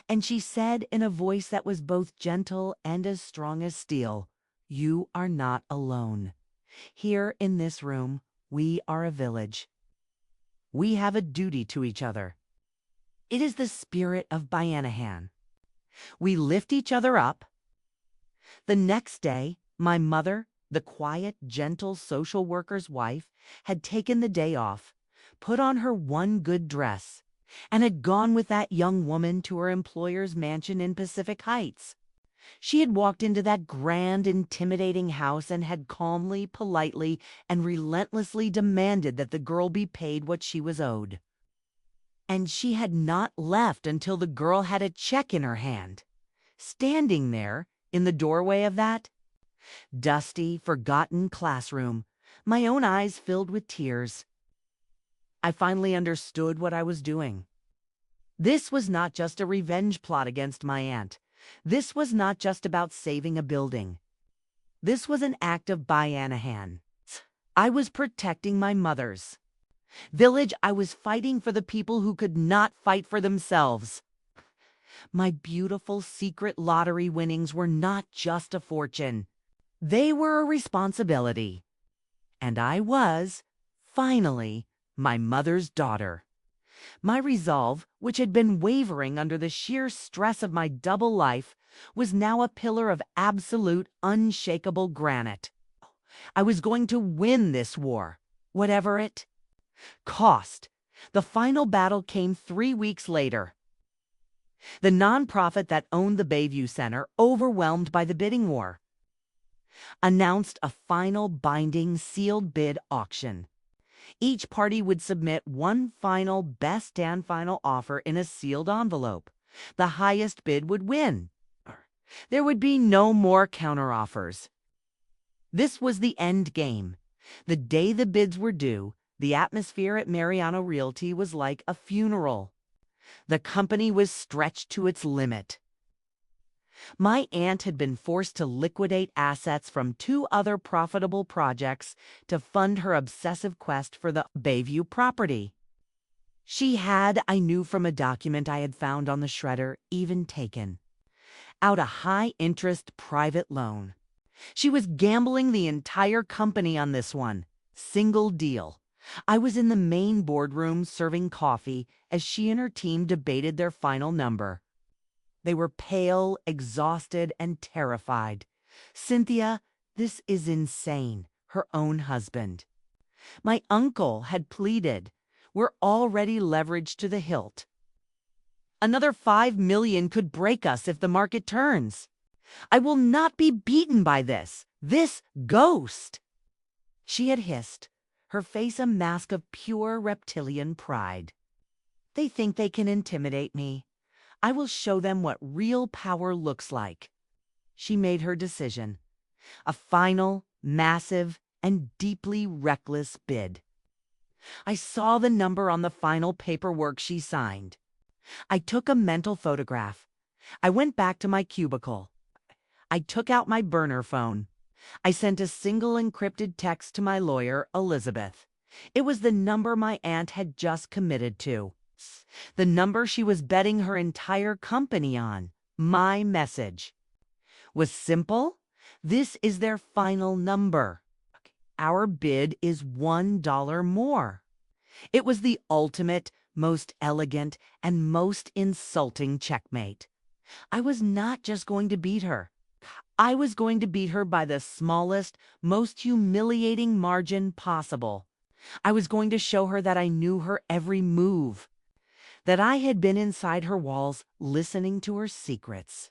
And she said in a voice that was both gentle and as strong as steel, "You are not alone. Here in this room, we are a village. We have a duty to each other. It is the spirit of Bayanahan. We lift each other up." The next day, my mother, the quiet, gentle social worker's wife, had taken the day off, put on her one good dress, and had gone with that young woman to her employer's mansion in Pacific Heights. She had walked into that grand, intimidating house and had calmly, politely, and relentlessly demanded that the girl be paid what she was owed. And she had not left until the girl had a check in her hand. Standing there, in the doorway of that dusty, forgotten classroom, my own eyes filled with tears. I finally understood what I was doing. This was not just a revenge plot against my aunt. This was not just about saving a building. This was an act of Bayanahan. I was protecting my mother's village. I was fighting for the people who could not fight for themselves. My beautiful secret lottery winnings were not just a fortune. They were a responsibility. And I was, finally, my mother's daughter. My resolve, which had been wavering under the sheer stress of my double life, was now a pillar of absolute, unshakable granite. I was going to win this war, whatever it cost. The final battle came 3 weeks later. The nonprofit that owned the Bayview Center, overwhelmed by the bidding war, announced a final binding sealed bid auction. Each party would submit one final best and final offer in a sealed envelope. The highest bid would win. There would be no more counteroffers. This was the end game. The day the bids were due, the atmosphere at Mariano Realty was like a funeral. The company was stretched to its limit. My aunt had been forced to liquidate assets from 2 other profitable projects to fund her obsessive quest for the Bayview property. She had, I knew from a document I had found on the shredder, even taken out a high-interest private loan. She was gambling the entire company on this one single deal. I was in the main boardroom serving coffee as she and her team debated their final number. They were pale, exhausted, and terrified. "Cynthia, this is insane," her own husband. My uncle had pleaded, "We're already leveraged to the hilt. Another $5 million could break us if the market turns. I will not be beaten by this ghost." She had hissed, her face a mask of pure reptilian pride. "They think they can intimidate me. I will show them what real power looks like." She made her decision. A final, massive, and deeply reckless bid. I saw the number on the final paperwork she signed. I took a mental photograph. I went back to my cubicle. I took out my burner phone. I sent a single encrypted text to my lawyer, Elizabeth. It was the number my aunt had just committed to. The number she was betting her entire company on. My message was simple. This is their final number. Our bid is $1 more. It was the ultimate, most elegant, and most insulting checkmate. I was not just going to beat her. I was going to beat her by the smallest, most humiliating margin possible. I was going to show her that I knew her every move, that I had been inside her walls listening to her secrets.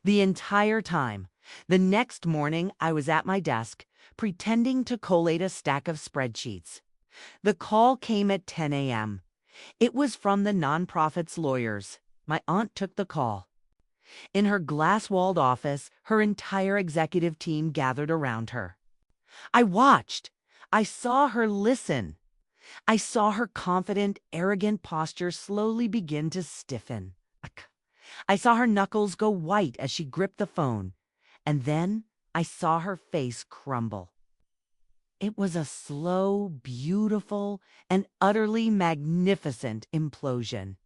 The entire time, the next morning I was at my desk, pretending to collate a stack of spreadsheets. The call came at 10 a.m. It was from the nonprofit's lawyers. My aunt took the call. In her glass-walled office, her entire executive team gathered around her. I watched. I saw her listen. I saw her confident, arrogant posture slowly begin to stiffen. I saw her knuckles go white as she gripped the phone, and then I saw her face crumble. It was a slow, beautiful, and utterly magnificent implosion.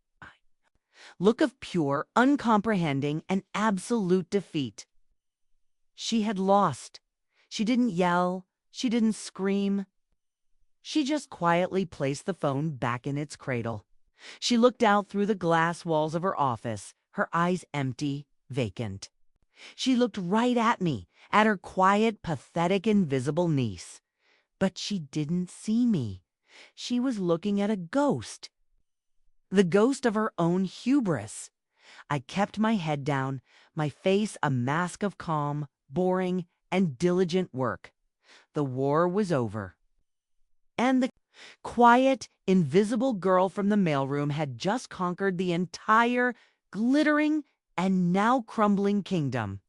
Look of pure, uncomprehending, and absolute defeat. She had lost. She didn't yell. She didn't scream. She just quietly placed the phone back in its cradle. She looked out through the glass walls of her office, her eyes empty, vacant. She looked right at me, at her quiet, pathetic, invisible niece. But she didn't see me. She was looking at a ghost. The ghost of her own hubris. I kept my head down, my face a mask of calm, boring, and diligent work. The war was over. And the quiet, invisible girl from the mailroom had just conquered the entire, glittering, and now crumbling kingdom.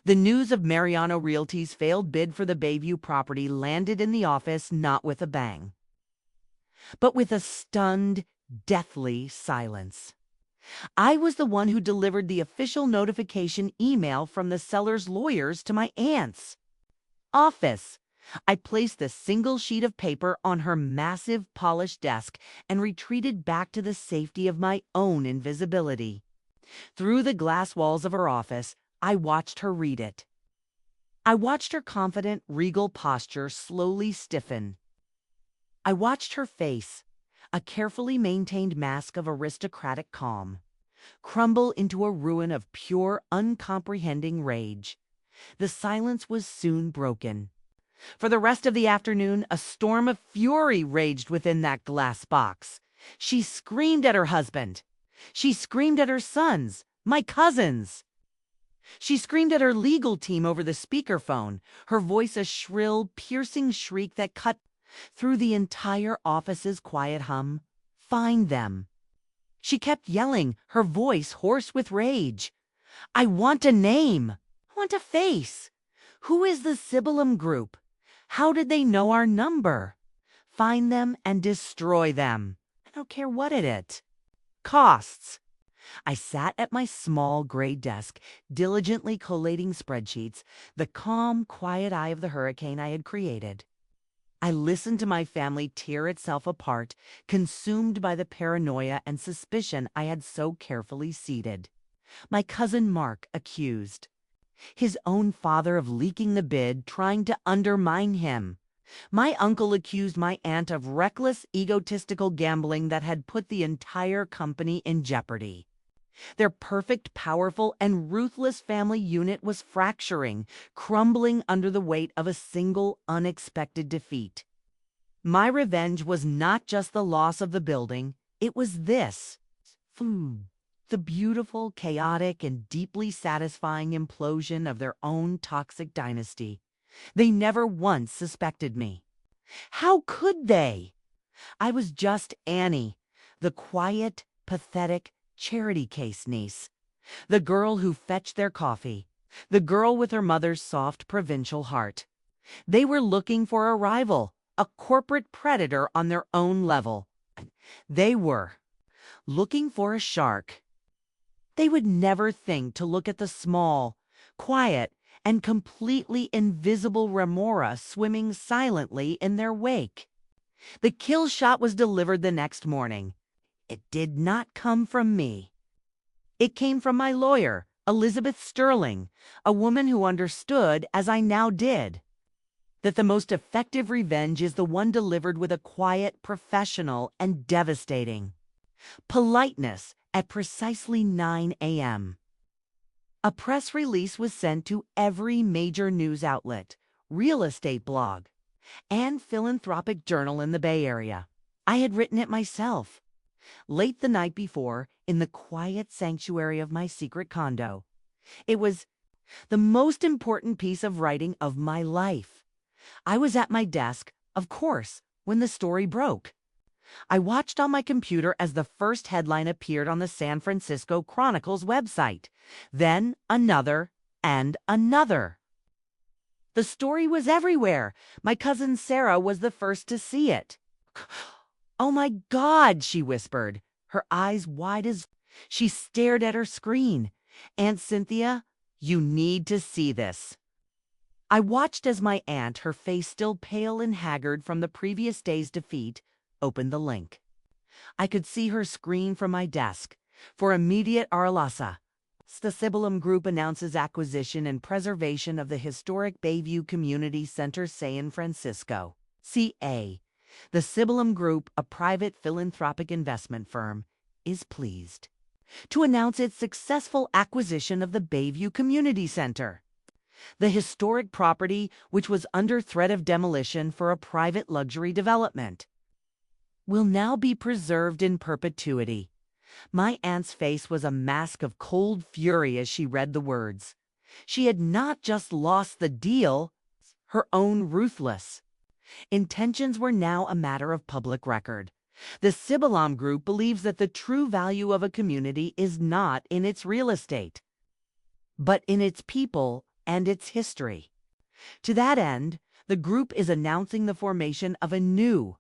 The news of Mariano Realty's failed bid for the Bayview property landed in the office not with a bang, but with a stunned, deathly silence. I was the one who delivered the official notification email from the seller's lawyers to my aunt's office. I placed the single sheet of paper on her massive, polished desk and retreated back to the safety of my own invisibility. Through the glass walls of her office, I watched her read it. I watched her confident, regal posture slowly stiffen. I watched her face, a carefully maintained mask of aristocratic calm, crumble into a ruin of pure, uncomprehending rage. The silence was soon broken. For the rest of the afternoon, a storm of fury raged within that glass box. She screamed at her husband. She screamed at her sons, my cousins. She screamed at her legal team over the speakerphone, her voice a shrill, piercing shriek that cut through the entire office's quiet hum. Find them. She kept yelling, her voice hoarse with rage. I want a name. I want a face. Who is the Sibyllum Group? How did they know our number? Find them and destroy them. I don't care what it costs. I sat at my small gray desk, diligently collating spreadsheets, the calm, quiet eye of the hurricane I had created. I listened to my family tear itself apart, consumed by the paranoia and suspicion I had so carefully seeded. My cousin Mark accused his own father of leaking the bid, trying to undermine him. My uncle accused my aunt of reckless, egotistical gambling that had put the entire company in jeopardy. Their perfect, powerful, and ruthless family unit was fracturing, crumbling under the weight of a single, unexpected defeat. My revenge was not just the loss of the building, it was this. The beautiful, chaotic, and deeply satisfying implosion of their own toxic dynasty. They never once suspected me. How could they? I was just Annie, the quiet, pathetic, charity case niece, the girl who fetched their coffee, the girl with her mother's soft provincial heart. They were looking for a rival, a corporate predator on their own level. They were looking for a shark. They would never think to look at the small, quiet, and completely invisible remora swimming silently in their wake. The kill shot was delivered the next morning. It did not come from me. It came from my lawyer, Elizabeth Sterling, a woman who understood, as I now did, that the most effective revenge is the one delivered with a quiet, professional, and devastating. Politeness at precisely 9 a.m. A press release was sent to every major news outlet, real estate blog, and philanthropic journal in the Bay Area. I had written it myself, late the night before, in the quiet sanctuary of my secret condo. It was the most important piece of writing of my life. I was at my desk, of course, when the story broke. I watched on my computer as the first headline appeared on the San Francisco Chronicle's website, then another and another. The story was everywhere. My cousin Sarah was the first to see it. "Oh my God," she whispered, her eyes wide as she stared at her screen. "Aunt Cynthia, you need to see this." I watched as my aunt, her face still pale and haggard from the previous day's defeat, opened the link. I could see her scream from my desk. "For immediate Arlasa, the Sibilum Group announces acquisition and preservation of the historic Bayview Community Center, San Francisco. CA. The Sibilum Group, a private philanthropic investment firm, is pleased to announce its successful acquisition of the Bayview Community Center. The historic property, which was under threat of demolition for a private luxury development, will now be preserved in perpetuity." My aunt's face was a mask of cold fury as she read the words. She had not just lost the deal, her own ruthless intentions were now a matter of public record. The Sibilum Group believes that the true value of a community is not in its real estate, but in its people and its history. To that end, the group is announcing the formation of a new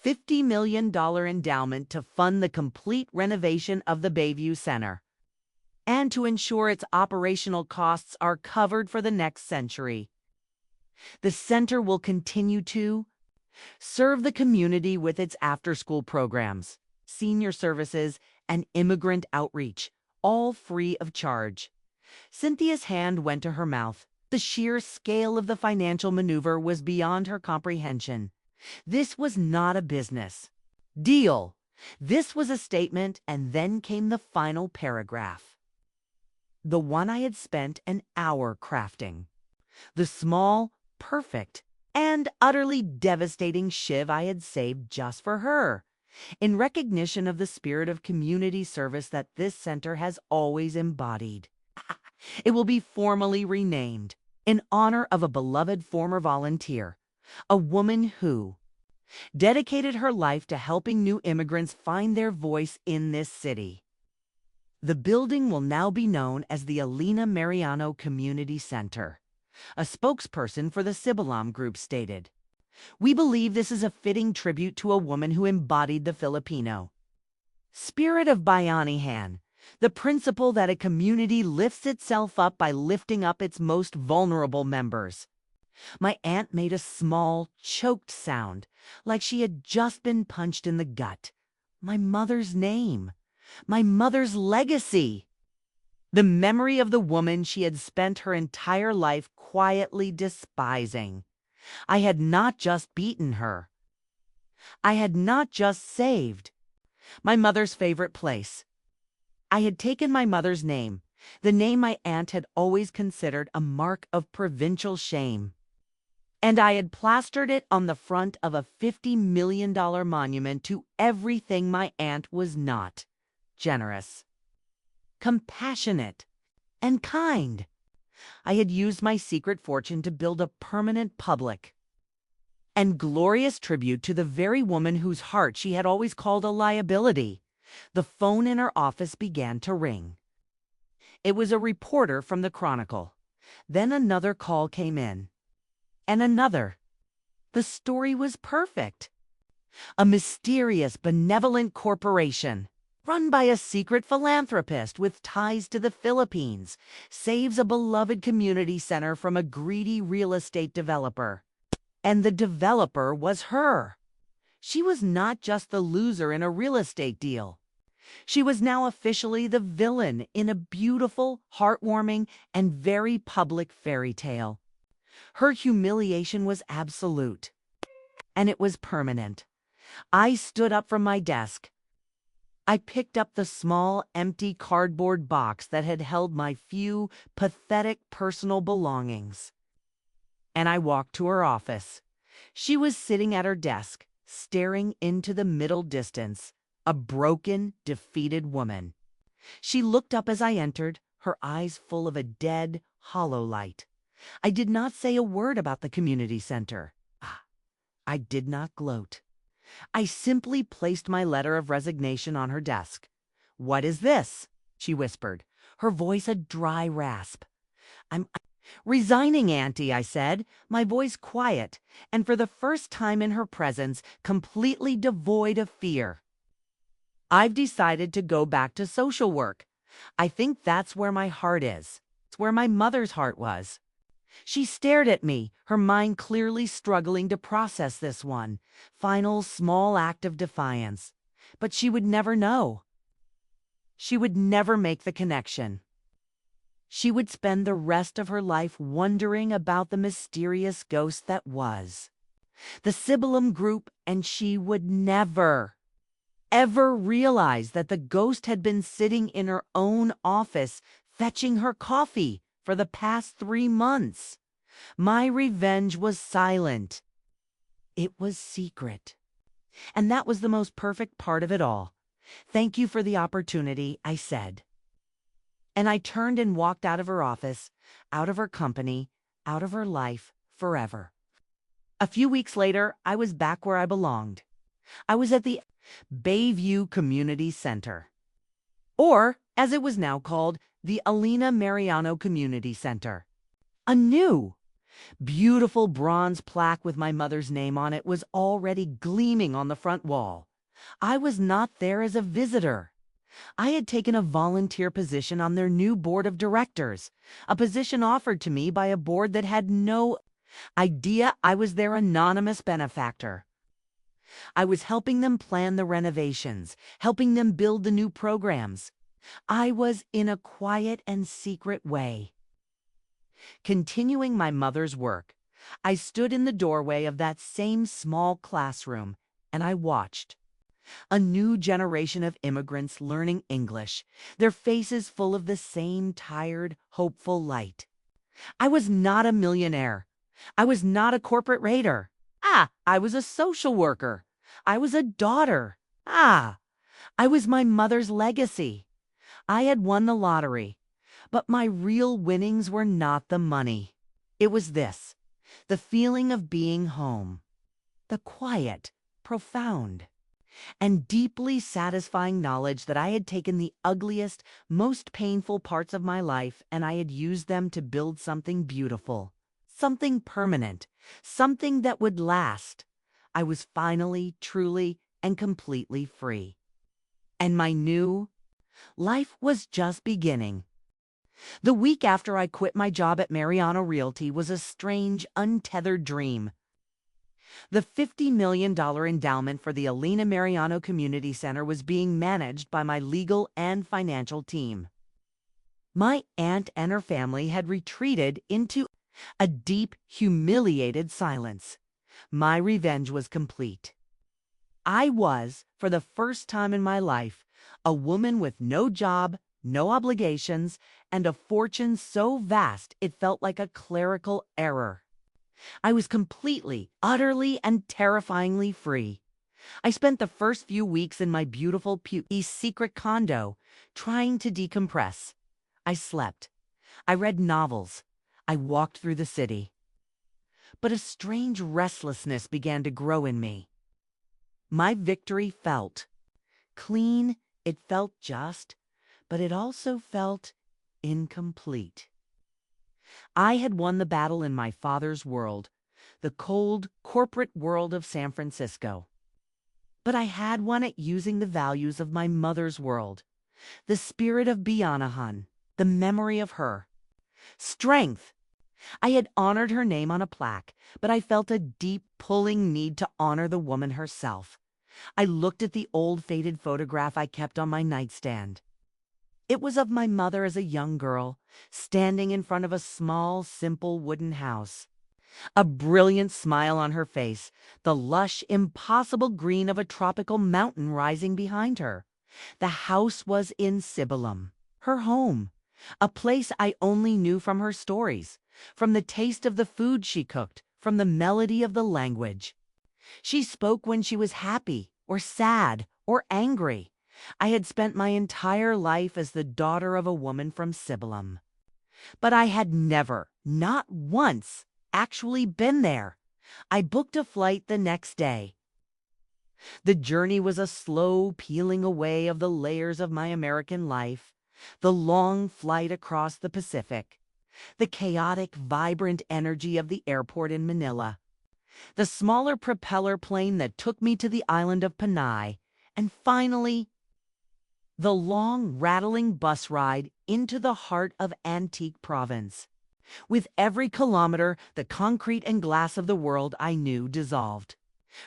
$50 million endowment to fund the complete renovation of the Bayview Center and to ensure its operational costs are covered for the next century. The center will continue to serve the community with its after-school programs, senior services, and immigrant outreach, all free of charge. Cynthia's hand went to her mouth. The sheer scale of the financial maneuver was beyond her comprehension. This was not a business deal. This was a statement, and then came the final paragraph. The one I had spent an hour crafting. The small, perfect, and utterly devastating shiv I had saved just for her, in recognition of the spirit of community service that this center has always embodied. It will be formally renamed in honor of a beloved former volunteer, a woman who dedicated her life to helping new immigrants find their voice in this city. The building will now be known as the Elena Mariano Community Center. A spokesperson for the Sibilum Group stated, "We believe this is a fitting tribute to a woman who embodied the Filipino spirit of Bayanihan, the principle that a community lifts itself up by lifting up its most vulnerable members." My aunt made a small, choked sound, like she had just been punched in the gut. My mother's name, my mother's legacy, the memory of the woman she had spent her entire life quietly despising. I had not just beaten her. I had not just saved my mother's favorite place. I had taken my mother's name, the name my aunt had always considered a mark of provincial shame, and I had plastered it on the front of a $50 million monument to everything my aunt was not: generous, compassionate, and kind. I had used my secret fortune to build a permanent, public, and glorious tribute to the very woman whose heart she had always called a liability. The phone in her office began to ring. It was a reporter from the Chronicle. Then another call came in, and another. The story was perfect. A mysterious, benevolent corporation, run by a secret philanthropist with ties to the Philippines, saves a beloved community center from a greedy real estate developer. And the developer was her. She was not just the loser in a real estate deal. She was now officially the villain in a beautiful, heartwarming, and very public fairy tale. Her humiliation was absolute, and it was permanent. I stood up from my desk. I picked up the small, empty cardboard box that had held my few pathetic personal belongings. And I walked to her office. She was sitting at her desk, staring into the middle distance, a broken, defeated woman. She looked up as I entered, her eyes full of a dead, hollow light. I did not say a word about the community center. I did not gloat. I simply placed my letter of resignation on her desk. "What is this?" she whispered, her voice a dry rasp. I'm resigning, Auntie," I said, my voice quiet, and for the first time in her presence, completely devoid of fear. "I've decided to go back to social work. I think that's where my heart is. It's where my mother's heart was." She stared at me, her mind clearly struggling to process this one final small act of defiance. But she would never know. She would never make the connection. She would spend the rest of her life wondering about the mysterious ghost that was the Sibyllum Group, and she would never, ever realize that the ghost had been sitting in her own office fetching her coffee for the past 3 months. My revenge was silent. It was secret. And that was the most perfect part of it all. "Thank you for the opportunity," I said. And I turned and walked out of her office, out of her company, out of her life, forever. A few weeks later, I was back where I belonged. I was at the Bayview Community Center, or, as it was now called, the Elena Mariano Community Center. A new, beautiful bronze plaque with my mother's name on it was already gleaming on the front wall. I was not there as a visitor. I had taken a volunteer position on their new board of directors, a position offered to me by a board that had no idea I was their anonymous benefactor. I was helping them plan the renovations, helping them build the new programs. I was in a quiet and secret way continuing my mother's work. I stood in the doorway of that same small classroom, and I watched. A new generation of immigrants learning English, their faces full of the same tired, hopeful light. I was not a millionaire. I was not a corporate raider. I was a social worker. I was a daughter. I was my mother's legacy. I had won the lottery. But my real winnings were not the money. It was this, the feeling of being home. The quiet, profound, and deeply satisfying knowledge that I had taken the ugliest, most painful parts of my life and I had used them to build something beautiful, something permanent, something that would last. I was finally, truly, and completely free. And my new life was just beginning. The week after I quit my job at Mariano Realty was a strange, untethered dream. The $50 million endowment for the Elena Mariano Community Center was being managed by my legal and financial team. My aunt and her family had retreated into a deep, humiliated silence. My revenge was complete. I was, for the first time in my life, a woman with no job, no obligations, and a fortune so vast it felt like a clerical error. I was completely, utterly, and terrifyingly free. I spent the first few weeks in my beautiful secret condo, trying to decompress. I slept. I read novels. I walked through the city. But a strange restlessness began to grow in me. My victory felt clean, it felt just, but it also felt incomplete. I had won the battle in my father's world, the cold, corporate world of San Francisco. But I had won it using the values of my mother's world, the spirit of Bianahan, the memory of her. Strength. I had honored her name on a plaque, but I felt a deep, pulling need to honor the woman herself. I looked at the old, faded photograph I kept on my nightstand. It was of my mother as a young girl, standing in front of a small, simple wooden house. A brilliant smile on her face, the lush, impossible green of a tropical mountain rising behind her. The house was in Sibyllum, her home, a place I only knew from her stories, from the taste of the food she cooked, from the melody of the language. She spoke when she was happy, or sad, or angry. I had spent my entire life as the daughter of a woman from Sibyllum. But I had never, not once, actually been there. I booked a flight the next day. The journey was a slow peeling away of the layers of my American life, the long flight across the Pacific, the chaotic, vibrant energy of the airport in Manila, the smaller propeller plane that took me to the island of Panay, and finally, the long, rattling bus ride into the heart of Antique Province. With every kilometer, the concrete and glass of the world I knew dissolved,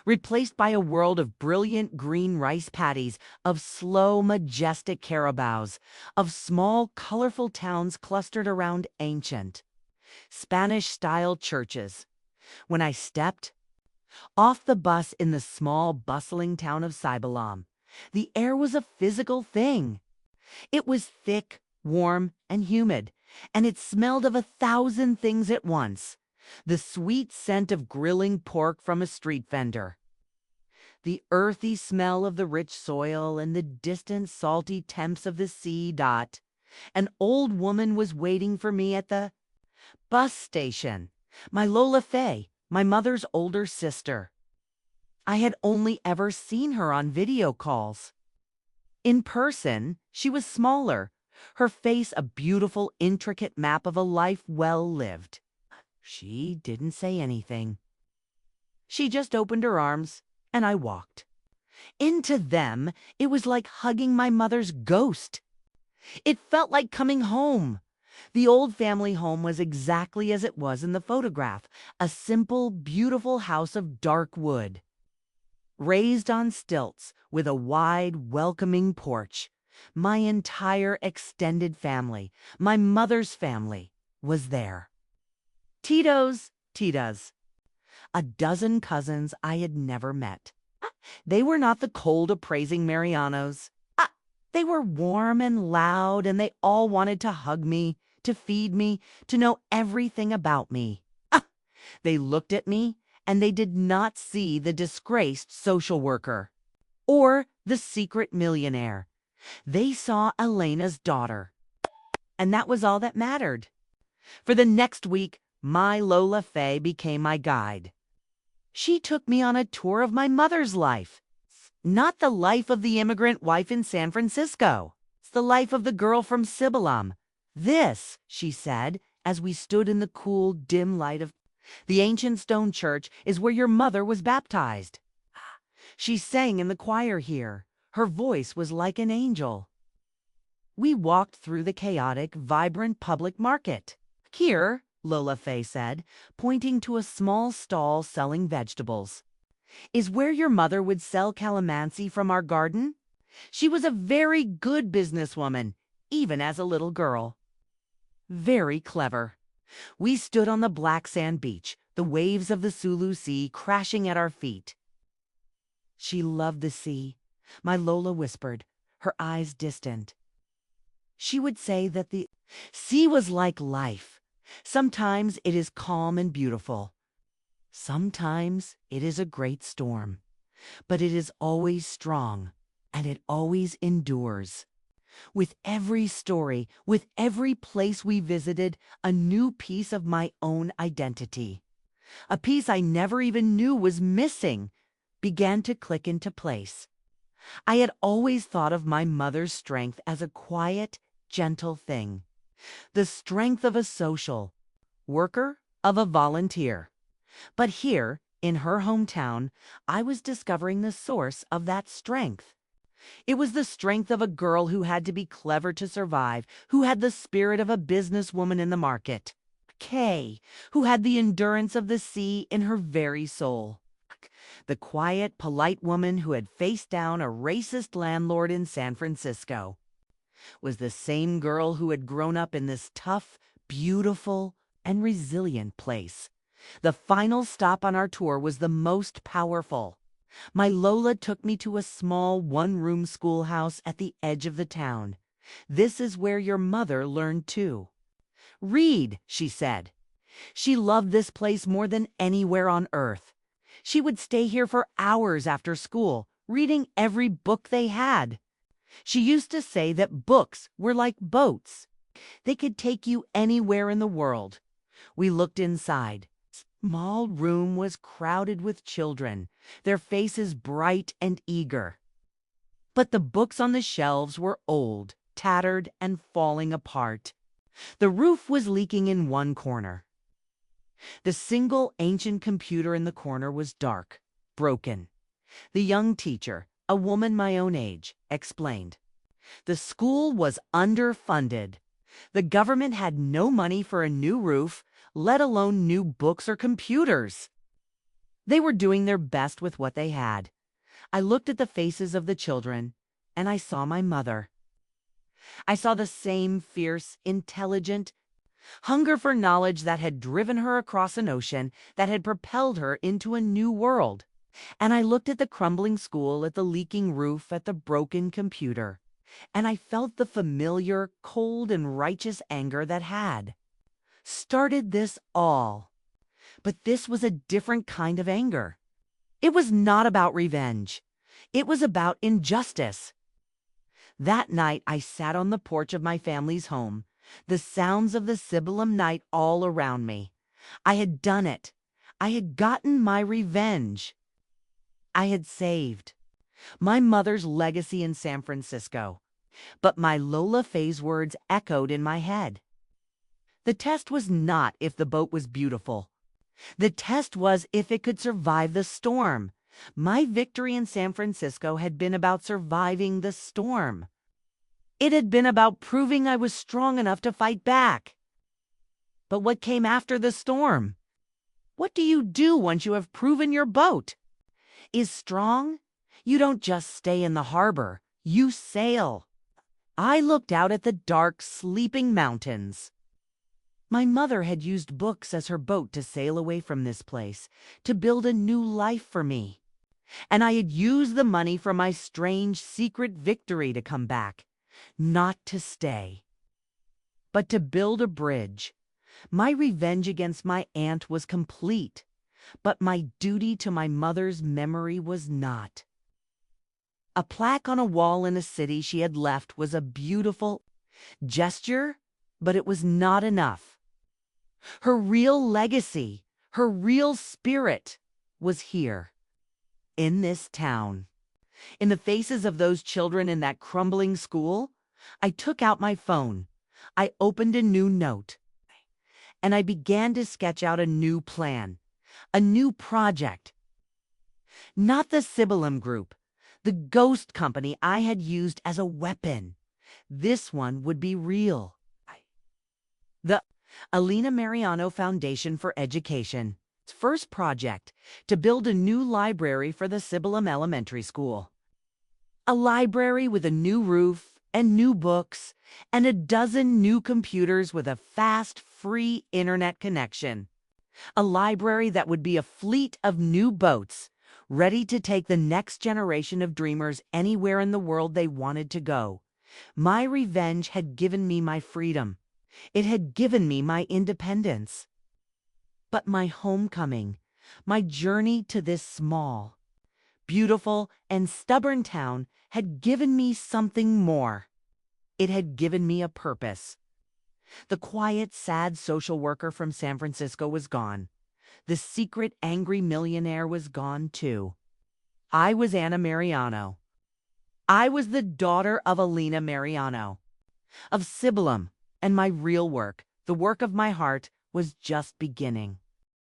replaced by a world of brilliant green rice paddies, of slow, majestic carabaos, of small, colorful towns clustered around ancient, Spanish-style churches. When I stepped off the bus in the small, bustling town of Sibalam, the air was a physical thing. It was thick, warm, and humid, and it smelled of 1,000 things at once. The sweet scent of grilling pork from a street vendor, the earthy smell of the rich soil, and the distant salty temps of the sea. An old woman was waiting for me at the bus station, my Lola Faye, my mother's older sister. I had only ever seen her on video calls. In person, she was smaller, her face a beautiful, intricate map of a life well lived. She didn't say anything. She just opened her arms, and I walked. Into them, it was like hugging my mother's ghost. It felt like coming home. The old family home was exactly as it was in the photograph, a simple, beautiful house of dark wood, raised on stilts with a wide, welcoming porch. My entire extended family, my mother's family, was there. Titos, titas, a dozen cousins I had never met. They were not the cold, appraising Marianos. They were warm and loud, and they all wanted to hug me, to feed me, to know everything about me. They looked at me, and they did not see the disgraced social worker or the secret millionaire. They saw Elena's daughter, and that was all that mattered. For the next week, my Lola Faye became my guide. She took me on a tour of my mother's life. Not the life of the immigrant wife in San Francisco. It's the life of the girl from Sibyllum. This, she said, as we stood in the cool, dim light of the ancient stone church, is where your mother was baptized. She sang in the choir here. Her voice was like an angel. We walked through the chaotic, vibrant public market. Here, Lola Faye said, pointing to a small stall selling vegetables, is where your mother would sell calamansi from our garden. She was a very good businesswoman, even as a little girl. Very clever. We stood on the black sand beach, the waves of the Sulu Sea crashing at our feet. She loved the sea, my Lola whispered, her eyes distant. She would say that the sea was like life. Sometimes it is calm and beautiful. Sometimes it is a great storm. But it is always strong, and it always endures. With every story, with every place we visited, a new piece of my own identity, a piece I never even knew was missing, began to click into place. I had always thought of my mother's strength as a quiet, gentle thing, the strength of a social worker, of a volunteer. But here, in her hometown, I was discovering the source of that strength. It was the strength of a girl who had to be clever to survive, who had the spirit of a businesswoman in the market. Kay, who had the endurance of the sea in her very soul. The quiet, polite woman who had faced down a racist landlord in San Francisco was the same girl who had grown up in this tough, beautiful, and resilient place. The final stop on our tour was the most powerful. My Lola took me to a small one-room schoolhouse at the edge of the town. This is where your mother learned too. Read, she said. She loved this place more than anywhere on earth. She would stay here for hours after school, reading every book they had. She used to say that books were like boats. They could take you anywhere in the world. We looked inside. Small room was crowded with children, their faces bright and eager. But the books on the shelves were old, tattered, and falling apart. The roof was leaking in one corner. The single ancient computer in the corner was dark, broken. The young teacher, a woman my own age, explained. The school was underfunded. The government had no money for a new roof, let alone new books or computers. They were doing their best with what they had. I looked at the faces of the children, and I saw my mother. I saw the same fierce, intelligent hunger for knowledge that had driven her across an ocean, that had propelled her into a new world. And I looked at the crumbling school, at the leaking roof, at the broken computer, and I felt the familiar, cold and righteous anger that had started this all. But this was a different kind of anger. It was not about revenge. It was about injustice. That night I sat on the porch of my family's home, the sounds of the sibilum night all around me. I had done it. I had gotten my revenge. I had saved my mother's legacy in San Francisco. But my Lola Faye's words echoed in my head. The test was not if the boat was beautiful. The test was if it could survive the storm. My victory in San Francisco had been about surviving the storm. It had been about proving I was strong enough to fight back. But what came after the storm? What do you do once you have proven your boat is strong? You don't just stay in the harbor, you sail. I looked out at the dark, sleeping mountains. My mother had used books as her boat to sail away from this place, to build a new life for me. And I had used the money from my strange, secret victory to come back, not to stay, but to build a bridge. My revenge against my aunt was complete, but my duty to my mother's memory was not. A plaque on a wall in a city she had left was a beautiful gesture, but it was not enough. Her real legacy, her real spirit, was here, in this town. In the faces of those children in that crumbling school, I took out my phone. I opened a new note, and I began to sketch out a new plan, a new project. Not the Sibilum Group, the ghost company I had used as a weapon. This one would be real. The Alina Mariano Foundation for Education, its first project, to build a new library for the Sibilum Elementary School. A library with a new roof and new books and a dozen new computers with a fast, free internet connection. A library that would be a fleet of new boats, ready to take the next generation of dreamers anywhere in the world they wanted to go. My revenge had given me my freedom. It had given me my independence. But my homecoming, my journey to this small, beautiful, and stubborn town had given me something more. It had given me a purpose. The quiet, sad social worker from San Francisco was gone. The secret, angry millionaire was gone too. I was Anna Mariano. I was the daughter of Alina Mariano, of Sibilum, and my real work, the work of my heart, was just beginning.